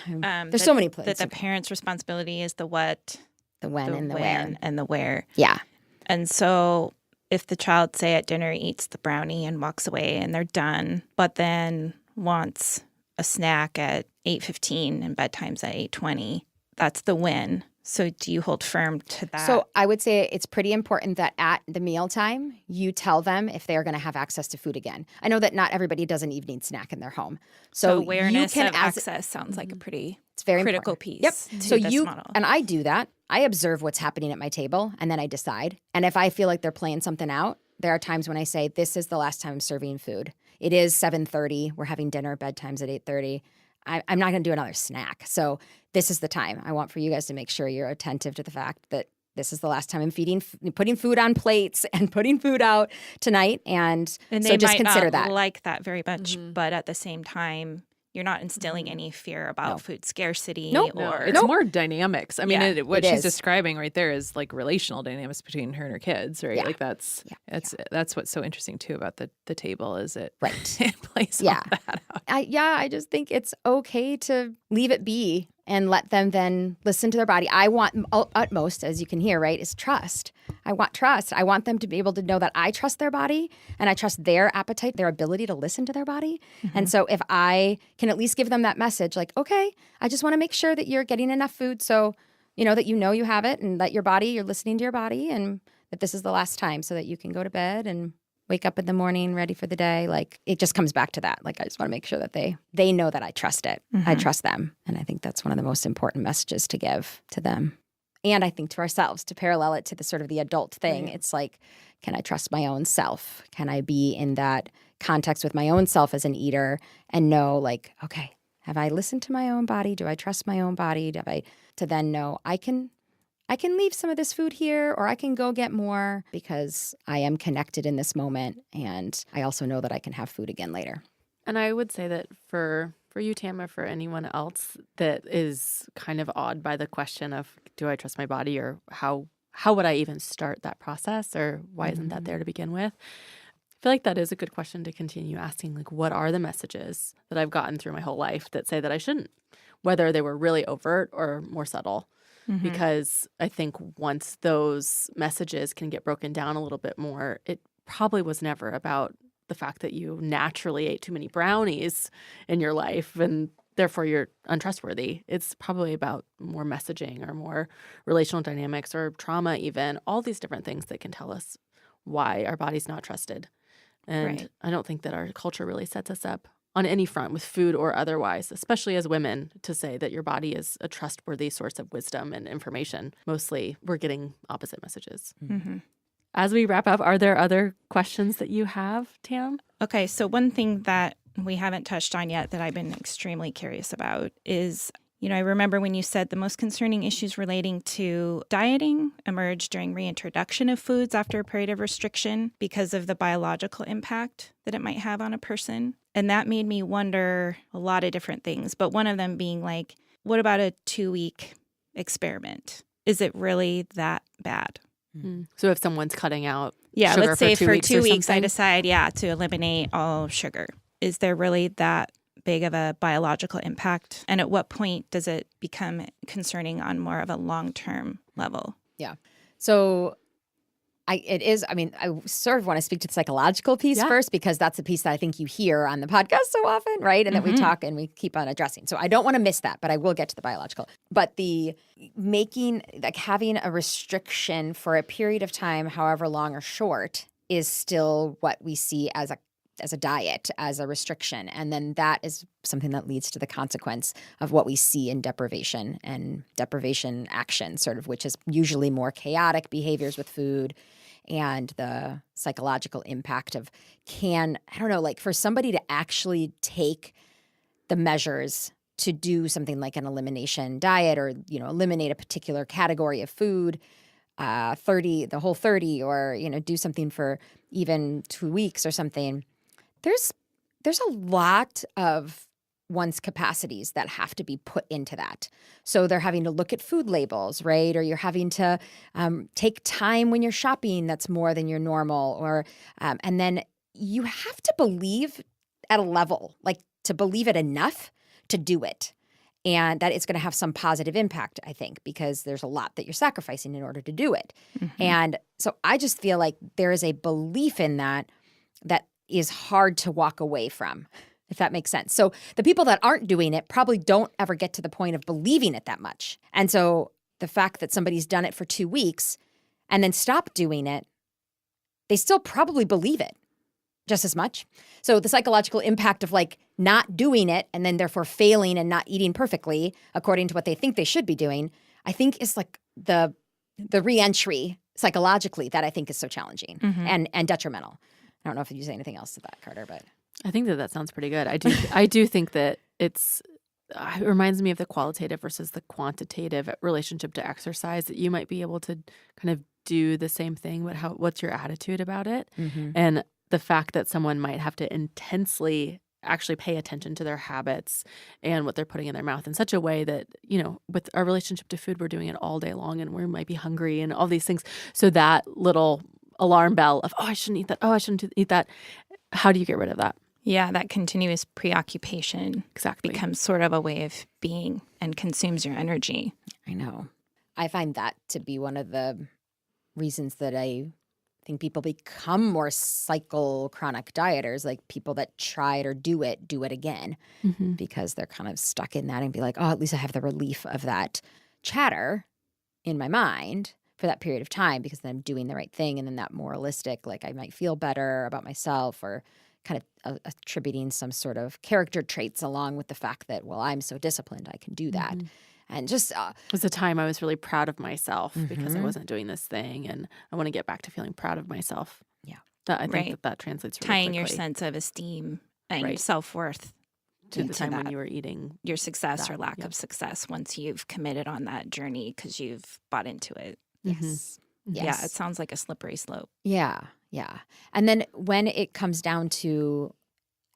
there's so many places. That the parent's responsibility is the what, the when, and the where. And the where. Yeah. And so if the child, say at dinner, eats the brownie and walks away and they're done, but then wants a snack at 8:15 and bedtime's at 8:20, that's the win. So do you hold firm to that? So I would say it's pretty important that at the mealtime, you tell them if they're going to have access to food again. I know that not everybody does an evening snack in their home. So awareness of access sounds like a pretty critical piece. Yep. So this model. And I do that. I observe what's happening at my table, and then I decide. And if I feel like they're playing something out, there are times when I say, this is the last time I'm serving food. It is 7:30. We're having dinner. Bedtime's at 8:30. I'm not going to do another snack. So this is the time. I want for you guys to make sure you're attentive to the fact that this is the last time I'm putting food on plates and putting food out tonight. And they so just might consider not that. Like that very much, but at the same time, you're not instilling any fear about food scarcity. It's more dynamics. What she's is. describing right there is like relational dynamics between her and her kids, right? Yeah. Like that's what's so interesting too about the table is it plays Yeah. all that out. I just think it's okay to leave it be and let them then listen to their body. I want utmost, as you can hear, right, is trust. I want trust. I want them to be able to know that I trust their body and I trust their appetite, their ability to listen to their body. And so if I can at least give them that message, like, okay, I just want to make sure that you're getting enough food so that you have it, and that you're listening to your body, and that this is the last time so that you can go to bed and wake up in the morning ready for the day. Like, it just comes back to that. Like, I just want to make sure that they know that I trust it. I trust them. And I think that's one of the most important messages to give to them. And I think to ourselves, to parallel it to the sort of the adult thing. Right. It's like, can I trust my own self? Can I be in that context with my own self as an eater and know, like, okay, have I listened to my own body? Do I trust my own body? To then know I can leave some of this food here, or I can go get more because I am connected in this moment. And I also know that I can have food again later. And I would say that for you, Tam, or for anyone else that is kind of awed by the question of, do I trust my body, or how would I even start that process, or why isn't that there to begin with? I feel like that is a good question to continue asking, like, what are the messages that I've gotten through my whole life that say that I shouldn't, whether they were really overt or more subtle. Because I think once those messages can get broken down a little bit more, it probably was never about the fact that you naturally ate too many brownies in your life and therefore you're untrustworthy. It's probably about more messaging or more relational dynamics or trauma even, all these different things that can tell us why our body's not trusted. And I don't think that our culture really sets us up on any front with food or otherwise, especially as women, to say that your body is a trustworthy source of wisdom and information. Mostly we're getting opposite messages. Mm-hmm. As we wrap up, are there other questions that you have, Tam? Okay, so one thing that we haven't touched on yet that I've been extremely curious about is, I remember when you said the most concerning issues relating to dieting emerged during reintroduction of foods after a period of restriction because of the biological impact that it might have on a person. And that made me wonder a lot of different things, but one of them being like, what about a 2-week experiment? Is it really that bad? So if someone's cutting out sugar let's say for 2 weeks I decide, to eliminate all sugar. Is there really that big of a biological impact? And at what point does it become concerning on more of a long-term level? Yeah. So I sort of want to speak to the psychological piece first, because that's a piece that I think you hear on the podcast so often, right? And that we talk and we keep on addressing. So I don't want to miss that, but I will get to the biological. But the having a restriction for a period of time, however long or short, is still what we see as a diet, as a restriction. And then that is something that leads to the consequence of what we see in deprivation and deprivation action, sort of, which is usually more chaotic behaviors with food, and the psychological impact of for somebody to actually take the measures to do something like an elimination diet or, eliminate a particular category of food, the whole 30, or, do something for even 2 weeks or something. There's a lot of one's capacities that have to be put into that. So they're having to look at food labels, right? Or you're having to take time when you're shopping that's more than your normal. Or and then you have to believe at a level, like to believe it enough to do it. And that it's going to have some positive impact, I think, because there's a lot that you're sacrificing in order to do it. Mm-hmm. And so I just feel like there is a belief in that is hard to walk away from, if that makes sense. So the people that aren't doing it probably don't ever get to the point of believing it that much. And so the fact that somebody's done it for 2 weeks and then stopped doing it, they still probably believe it just as much. So the psychological impact of not doing it and then therefore failing and not eating perfectly according to what they think they should be doing, I think is the re-entry psychologically that I think is so challenging and detrimental. I don't know if you say anything else to that, Carter, but I think that sounds pretty good. I do think that it reminds me of the qualitative versus the quantitative relationship to exercise, that you might be able to kind of do the same thing, but what's your attitude about it? Mm-hmm. And the fact that someone might have to intensely actually pay attention to their habits and what they're putting in their mouth in such a way that, with our relationship to food, we're doing it all day long and we might be hungry and all these things. So that little alarm bell of, I shouldn't eat that. I shouldn't eat that. How do you get rid of that? Yeah, that continuous preoccupation exactly becomes sort of a way of being and consumes your energy. I know. I find that to be one of the reasons that I think people become more chronic dieters, like people that try it or do it again, because they're kind of stuck in that and be like, at least I have the relief of that chatter in my mind for that period of time, because then I'm doing the right thing. And then that moralistic, I might feel better about myself, or kind of attributing some sort of character traits along with the fact that, I'm so disciplined, I can do that. Mm-hmm. And just it was a time I was really proud of myself because I wasn't doing this thing, and I want to get back to feeling proud of myself. Yeah. I think that translates really tying quickly. Your sense of esteem and self-worth to the time when you were eating your success or lack of success once you've committed on that journey because you've bought into it. Yes. Yes. Yeah, it sounds like a slippery slope. Yeah, yeah. And then when it comes down to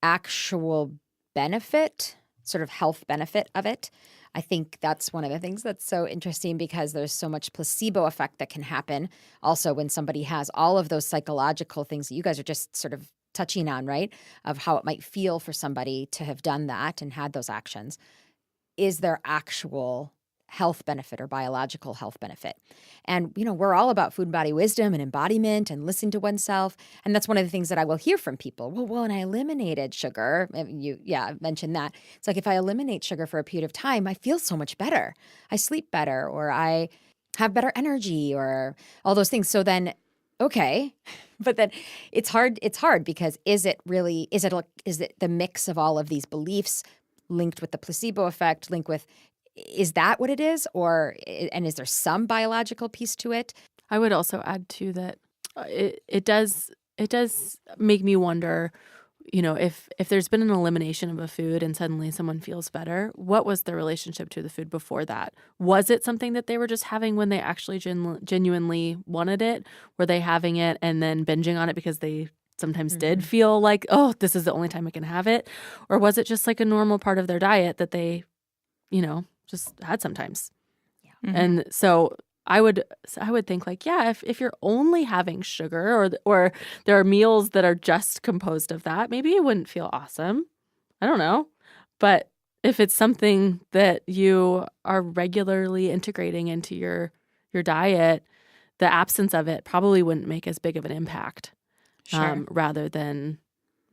actual benefit, sort of health benefit of it, I think that's one of the things that's so interesting, because there's so much placebo effect that can happen also when somebody has all of those psychological things that you guys are just sort of touching on, right? Of how it might feel for somebody to have done that and had those actions. Is there actual health benefit or biological health benefit. And, we're all about food and body wisdom and embodiment and listening to oneself. And that's one of the things that I will hear from people. Well, when I eliminated sugar, I mentioned that. It's like if I eliminate sugar for a period of time, I feel so much better. I sleep better, or I have better energy, or all those things. So then, okay, but then it's hard because is it the mix of all of these beliefs linked with the placebo effect, is that what it is? And is there some biological piece to it? I would also add to that it does make me wonder, if there's been an elimination of a food and suddenly someone feels better, what was the relationship to the food before that? Was it something that they were just having when they actually genuinely wanted it? Were they having it and then binging on it because they sometimes did feel like, oh, this is the only time I can have it? Or was it just like a normal part of their diet that they, just had sometimes? Yeah. Mm-hmm. And so I would think like, yeah, if you're only having sugar or there are meals that are just composed of that, maybe it wouldn't feel awesome. I don't know. But if it's something that you are regularly integrating into your diet, the absence of it probably wouldn't make as big of an impact. Sure. Rather than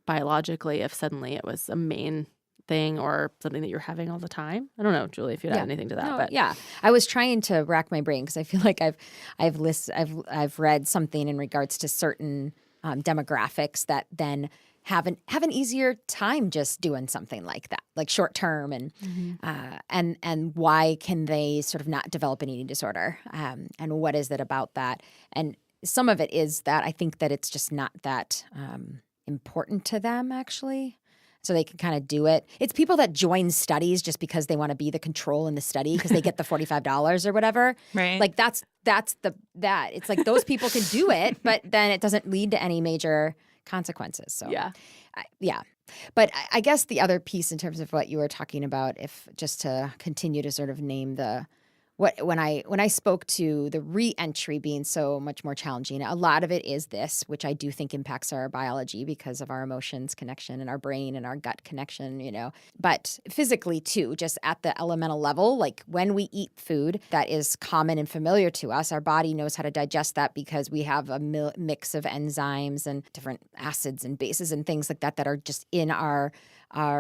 biologically, if suddenly it was a main thing or something that you're having all the time. I don't know, Julie, if you'd add anything to that. But yeah, I was trying to rack my brain because I feel like I've read something in regards to certain demographics that then have an easier time just doing something like that, like short term, and why can they sort of not develop an eating disorder, and what is it about that? And some of it is that I think that it's just not that important to them, actually. So they can kind of do it. It's people that join studies just because they want to be the control in the study because they get the $45 or whatever. Right. Like that. It's like those people can do it, but then it doesn't lead to any major consequences. So yeah. But I guess the other piece in terms of what you were talking about, if just to continue to sort of name when I spoke to the re-entry being so much more challenging, a lot of it is this, which I do think impacts our biology because of our emotions connection and our brain and our gut connection, but physically too, just at the elemental level, like when we eat food that is common and familiar to us, our body knows how to digest that because we have a mix of enzymes and different acids and bases and things like that are just in our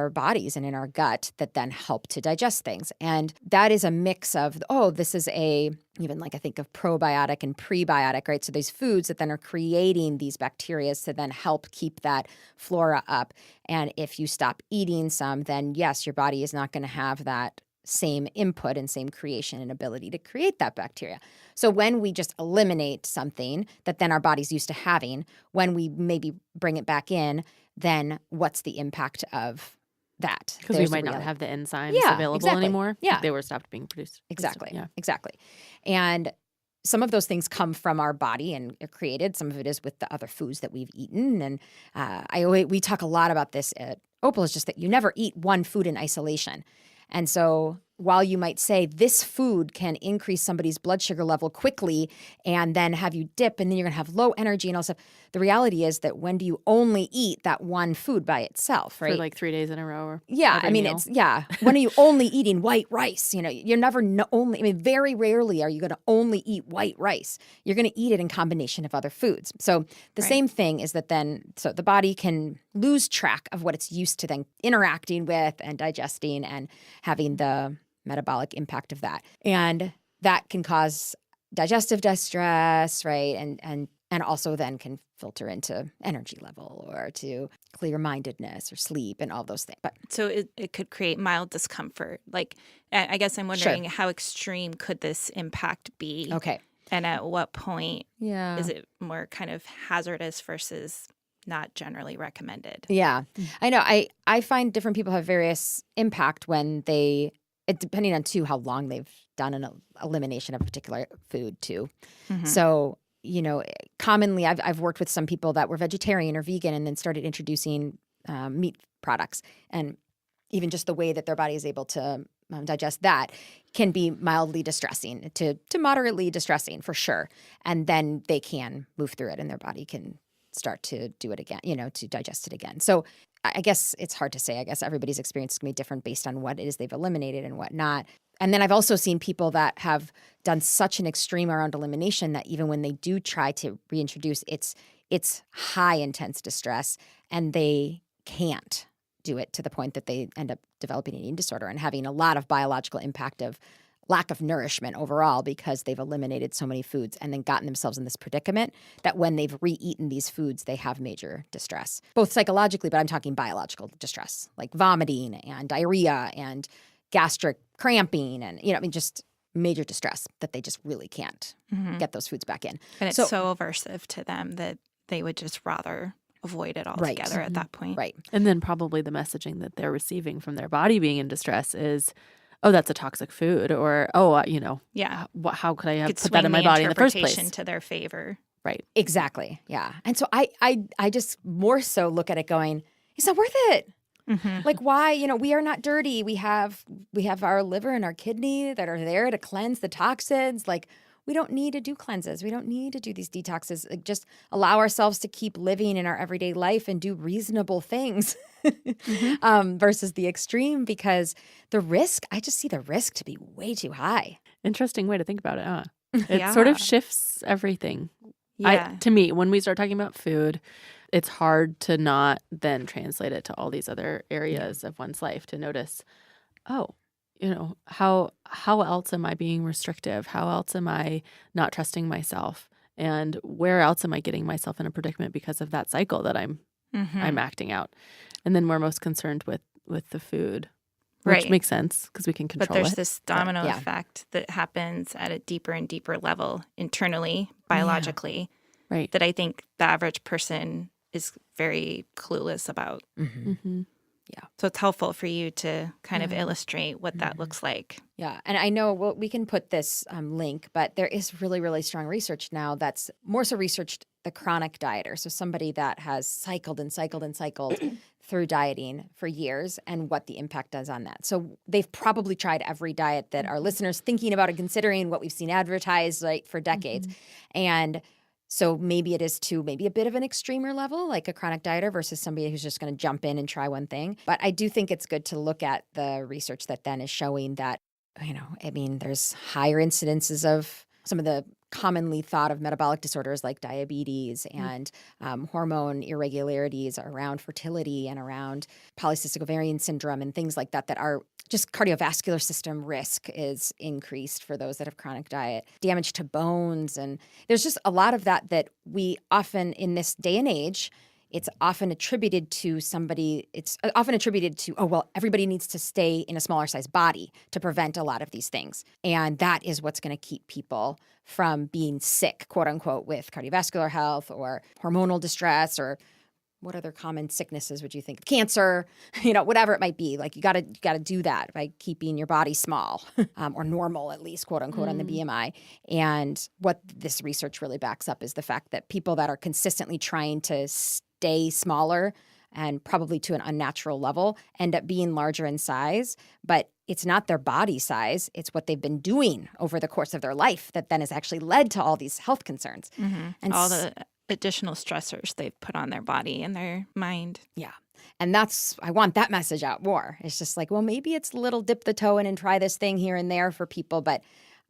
bodies and in our gut that then help to digest things. And that is a mix of, this is even like I think of probiotic and prebiotic, right? So these foods that then are creating these bacteria to then help keep that flora up. And if you stop eating some, then yes, your body is not going to have that same input and same creation and ability to create that bacteria. So when we just eliminate something that then our body's used to having, when we maybe bring it back in, then what's the impact of that? Because we might not have the enzymes available anymore. Yeah. They were stopped being produced. Exactly. Yeah. Exactly. And some of those things come from our body and are created. Some of it is with the other foods that we've eaten. And we talk a lot about this at Opal, is just that you never eat one food in isolation. And so while you might say this food can increase somebody's blood sugar level quickly and then have you dip and then you're going to have low energy and all stuff, the reality is that when do you only eat that one food by itself, right? For like 3 days in a row. Or meal. When are you only eating white rice? You're never very rarely are you going to only eat white rice. You're going to eat it in combination of other foods. So the same thing is that so the body can lose track of what it's used to then interacting with and digesting and having the metabolic impact of that. And that can cause digestive distress, right? And also then can filter into energy level or to clear-mindedness or sleep and all those things. But so it could create mild discomfort. Like, I guess I'm wondering how extreme could this impact be? Okay. And at what point is it more kind of hazardous versus not generally recommended? Yeah. I know. I find different people have various impact when depending on too how long they've done an elimination of a particular food too. Mm-hmm. So, commonly I've worked with some people that were vegetarian or vegan and then started introducing meat products, and even just the way that their body is able to digest that can be mildly distressing to moderately distressing for sure. And then they can move through it and their body can start to do it again, to digest it again. So I guess it's hard to say. I guess everybody's experience is going to be different based on what it is they've eliminated and what not. And then I've also seen people that have done such an extreme around elimination that even when they do try to reintroduce, it's high intense distress, and they can't do it to the point that they end up developing an eating disorder and having a lot of biological impact of lack of nourishment overall because they've eliminated so many foods and then gotten themselves in this predicament that when they've re-eaten these foods, they have major distress, both psychologically, but I'm talking biological distress, like vomiting and diarrhea and gastric cramping and, just major distress that they just really can't get those foods back in. And it's so aversive to them that they would just rather avoid it altogether at that point. Right. And then probably the messaging that they're receiving from their body being in distress is, oh, that's a toxic food, or, how could I have put that in my body in the first place? To their favor. Right. Exactly. Yeah. And so I just more so look at it going, it's not worth it. Mm-hmm. Like why, we are not dirty. We have our liver and our kidney that are there to cleanse the toxins. Like we don't need to do cleanses. We don't need to do these detoxes. Like, just allow ourselves to keep living in our everyday life and do reasonable things versus the extreme, because I just see the risk to be way too high. Interesting way to think about it, huh? It sort of shifts everything. Yeah. To me, when we start talking about food, it's hard to not then translate it to all these other areas of one's life to notice, how else am I being restrictive? How else am I not trusting myself? And where else am I getting myself in a predicament because of that cycle that I'm acting out? And then we're most concerned with the food, which makes sense because we can control it. But there's this domino effect that happens at a deeper and deeper level internally, biologically, right? That I think the average person is very clueless about. Mm-hmm. Mm-hmm. Yeah. So it's helpful for you to kind of illustrate what that looks like. Yeah. And I know we can put this link, but there is really, really strong research now that's more so researched the chronic dieter. So somebody that has cycled and cycled and cycled through dieting for years and what the impact does on that. So they've probably tried every diet that our listeners thinking about and considering, what we've seen advertised for decades. And so maybe it is to maybe a bit of an extremer level, like a chronic dieter versus somebody who's just going to jump in and try one thing. But I do think it's good to look at the research that then is showing that, there's higher incidences of some of the commonly thought of metabolic disorders like diabetes and hormone irregularities around fertility and around polycystic ovarian syndrome and things like that are just cardiovascular system risk is increased for those that have chronic diet, damage to bones. And there's just a lot of that we often in this day and age, it's often attributed to everybody needs to stay in a smaller size body to prevent a lot of these things. And that is what's going to keep people from being sick, quote unquote, with cardiovascular health or hormonal distress or what other common sicknesses would you think? Cancer, whatever it might be. Like you got to do that by keeping your body small or normal, at least, quote unquote, on the BMI. And what this research really backs up is the fact that people that are consistently trying to stay smaller and probably to an unnatural level end up being larger in size, but it's not their body size. It's what they've been doing over the course of their life that then has actually led to all these health concerns. And all the additional stressors they've put on their body and their mind. Yeah. And I want that message out more. It's just like, well, maybe it's a little dip the toe in and try this thing here and there for people, but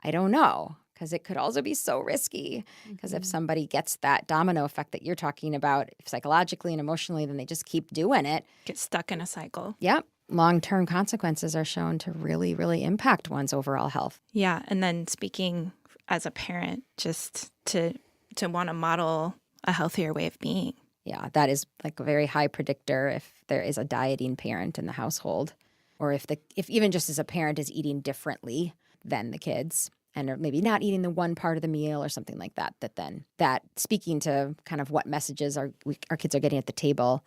I don't know, because it could also be so risky. Because if somebody gets that domino effect that you're talking about, psychologically and emotionally, then they just keep doing it. Get stuck in a cycle. Yep. Long-term consequences are shown to really, really impact one's overall health. Yeah. And then speaking as a parent, just to want to model a healthier way of being. Yeah, that is like a very high predictor if there is a dieting parent in the household, or if even just as a parent is eating differently than the kids and are maybe not eating the one part of the meal or something like that, that speaking to kind of what messages our kids are getting at the table,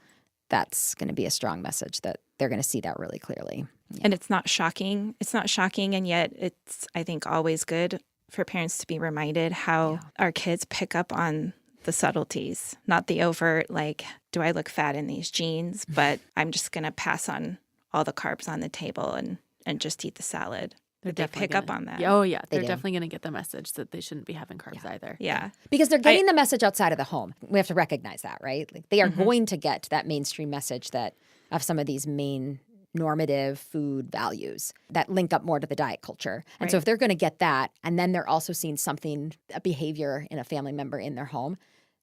that's going to be a strong message that they're going to see that really clearly. Yeah. And it's not shocking. It's not shocking, and yet it's, I think, always good for parents to be reminded how our kids pick up on the subtleties, not the overt, like, do I look fat in these jeans? But I'm just going to pass on all the carbs on the table and just eat the salad. They pick up on that. Oh, yeah. They're definitely going to get the message that they shouldn't be having carbs either. Yeah. Because they're getting the message outside of the home. We have to recognize that, right? Like they are going to get that mainstream message that of some of these main normative food values that link up more to the diet culture. And so if they're going to get that, and then they're also seeing something, a behavior in a family member in their home,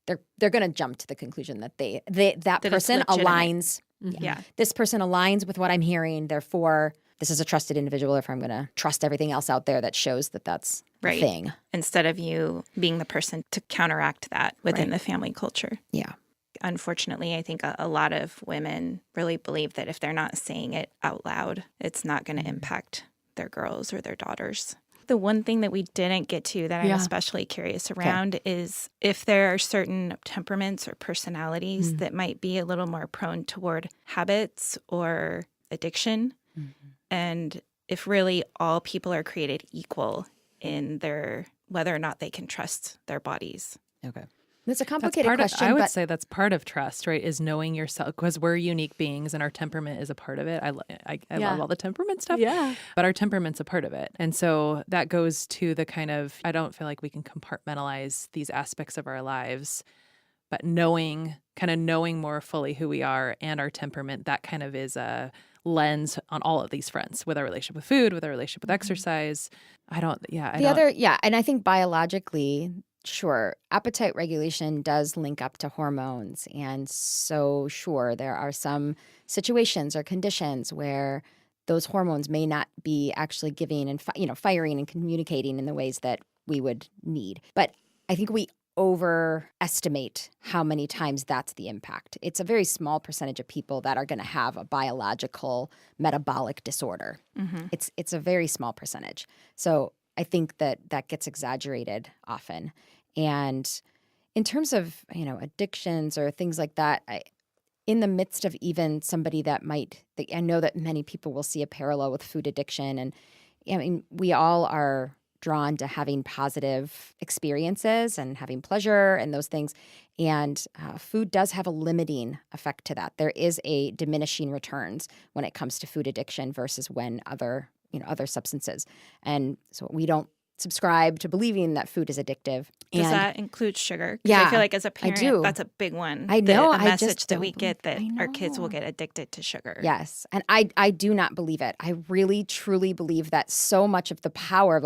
they're going to jump to the conclusion that that person aligns. Yeah. This person aligns with what I'm hearing. Therefore, this is a trusted individual. If I'm going to trust everything else out there that shows that that's a thing. Instead of you being the person to counteract that within the family culture. Yeah. Unfortunately, I think a lot of women really believe that if they're not saying it out loud, it's not going to impact their girls or their daughters. The one thing that we didn't get to that I'm especially curious around is if there are certain temperaments or personalities that might be a little more prone toward habits or addiction. And if really all people are created equal in their whether or not they can trust their bodies. Okay. It's a complicated question. I would say that's part of trust, right? Is knowing yourself, because we're unique beings and our temperament is a part of it. I love all the temperament stuff. Yeah. But our temperament's a part of it. And so that goes to the kind of, I don't feel like we can compartmentalize these aspects of our lives, but knowing more fully who we are and our temperament, that kind of is a lens on all of these fronts, with our relationship with food, with our relationship with exercise. And I think biologically, sure, appetite regulation does link up to hormones. And so, sure, there are some situations or conditions where those hormones may not be actually giving and firing and communicating in the ways that we would need. But I think we overestimate how many times that's the impact. It's a very small percentage of people that are going to have a biological metabolic disorder. It's a very small percentage. So I think that gets exaggerated often. And in terms of, addictions or things like that, in the midst of even somebody that I know that many people will see a parallel with food addiction. And I mean, we all are drawn to having positive experiences and having pleasure and those things. And food does have a limiting effect to that. There is a diminishing returns when it comes to food addiction versus when other substances. And so we don't subscribe to believing that food is addictive. Does that include sugar? 'Cause Yeah, I feel like as a parent, I do. that's a big one. I know. A message that we don't get that believe- I our kids will know. get addicted to sugar. Yes. And I do not believe it. I really, truly believe that so much of the power of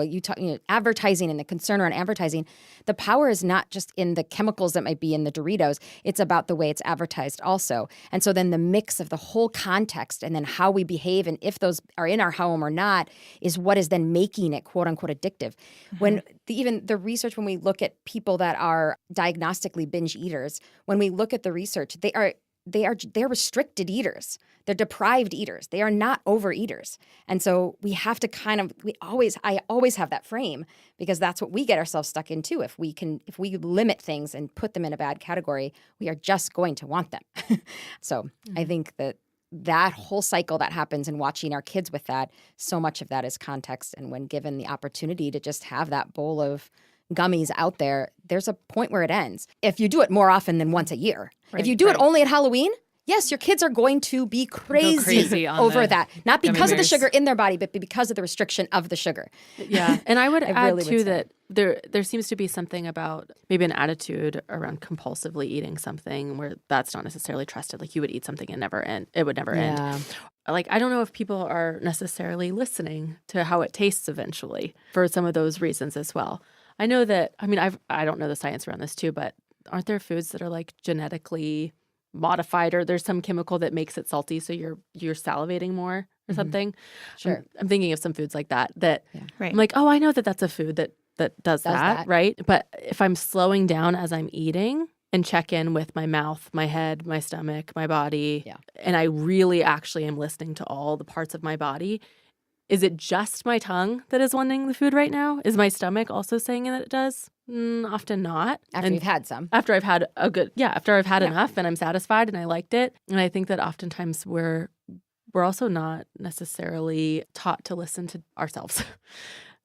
advertising and the concern around advertising, the power is not just in the chemicals that might be in the Doritos. It's about the way it's advertised also. And so then the mix of the whole context and then how we behave and if those are in our home or not is what is then making it quote unquote addictive. When even the research, when we look at people that are diagnostically binge eaters, when we look at the research, they're restricted eaters. They're deprived eaters. They are not overeaters. And so we have to I always have that frame because that's what we get ourselves stuck into. If we limit things and put them in a bad category, we are just going to want them. So I think that whole cycle that happens and watching our kids with that, so much of that is context. And when given the opportunity to just have that bowl of gummies out there, there's a point where it ends. If you do it more often than once a year. If you do it only at Halloween, yes, your kids are going to be crazy over that. Not because of the sugar in their body, but because of the restriction of the sugar. Yeah. And I would add, too, that there seems to be something about maybe an attitude around compulsively eating something where that's not necessarily trusted. Like you would eat something and it would never end. Like, I don't know if people are necessarily listening to how it tastes eventually for some of those reasons as well. I know that, I don't know the science around this too, but aren't there foods that are like genetically modified or there's some chemical that makes it salty so you're salivating more or something? Sure. I'm thinking of some foods like that I'm like, oh, I know that that's a food that does that, right? But if I'm slowing down as I'm eating and check in with my mouth, my head, my stomach, my body, and I really actually am listening to all the parts of my body, is it just my tongue that is wanting the food right now? Is my stomach also saying that it does? Often not. After you've had some. After I've had after I've had enough and I'm satisfied and I liked it. And I think that oftentimes we're also not necessarily taught to listen to ourselves.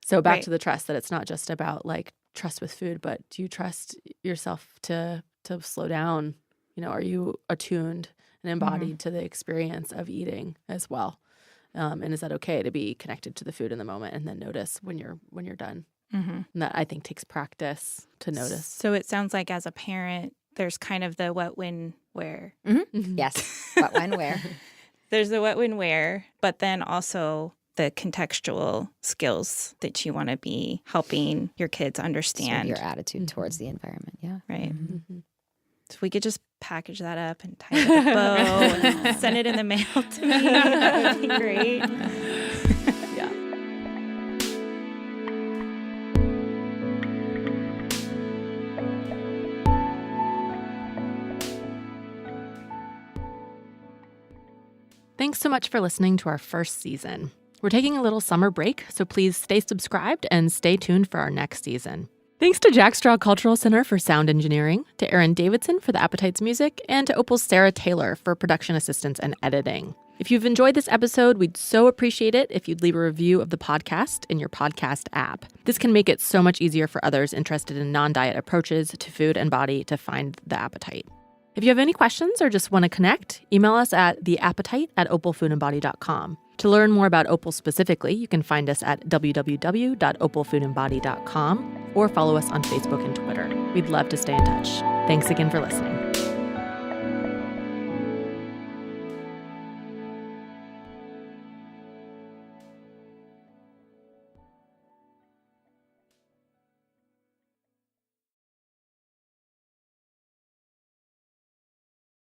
So back to the trust, that it's not just about like trust with food, but do you trust yourself to slow down? Are you attuned and embodied to the experience of eating as well? And is that okay to be connected to the food in the moment and then notice when you're done? And that I think takes practice to notice. So it sounds like as a parent, there's kind of the what, when, where. Yes. What, when, where. There's the what, when, where, but then also the contextual skills that you want to be helping your kids understand. So your attitude towards the environment. Yeah. Right. Mm-hmm. So if we could just package that up and tie it with a bow and send it in the mail to me, that would be great. Yeah. Thanks so much for listening to our first season. We're taking a little summer break, so please stay subscribed and stay tuned for our next season. Thanks to Jack Straw Cultural Center for sound engineering, to Aaron Davidson for the Appetite's music, and to Opal's Sarah Taylor for production assistance and editing. If you've enjoyed this episode, we'd so appreciate it if you'd leave a review of the podcast in your podcast app. This can make it so much easier for others interested in non-diet approaches to food and body to find the appetite. If you have any questions or just want to connect, email us at theappetite@opalfoodandbody.com. To learn more about Opal specifically, you can find us at www.opalfoodandbody.com or follow us on Facebook and Twitter. We'd love to stay in touch. Thanks again for listening.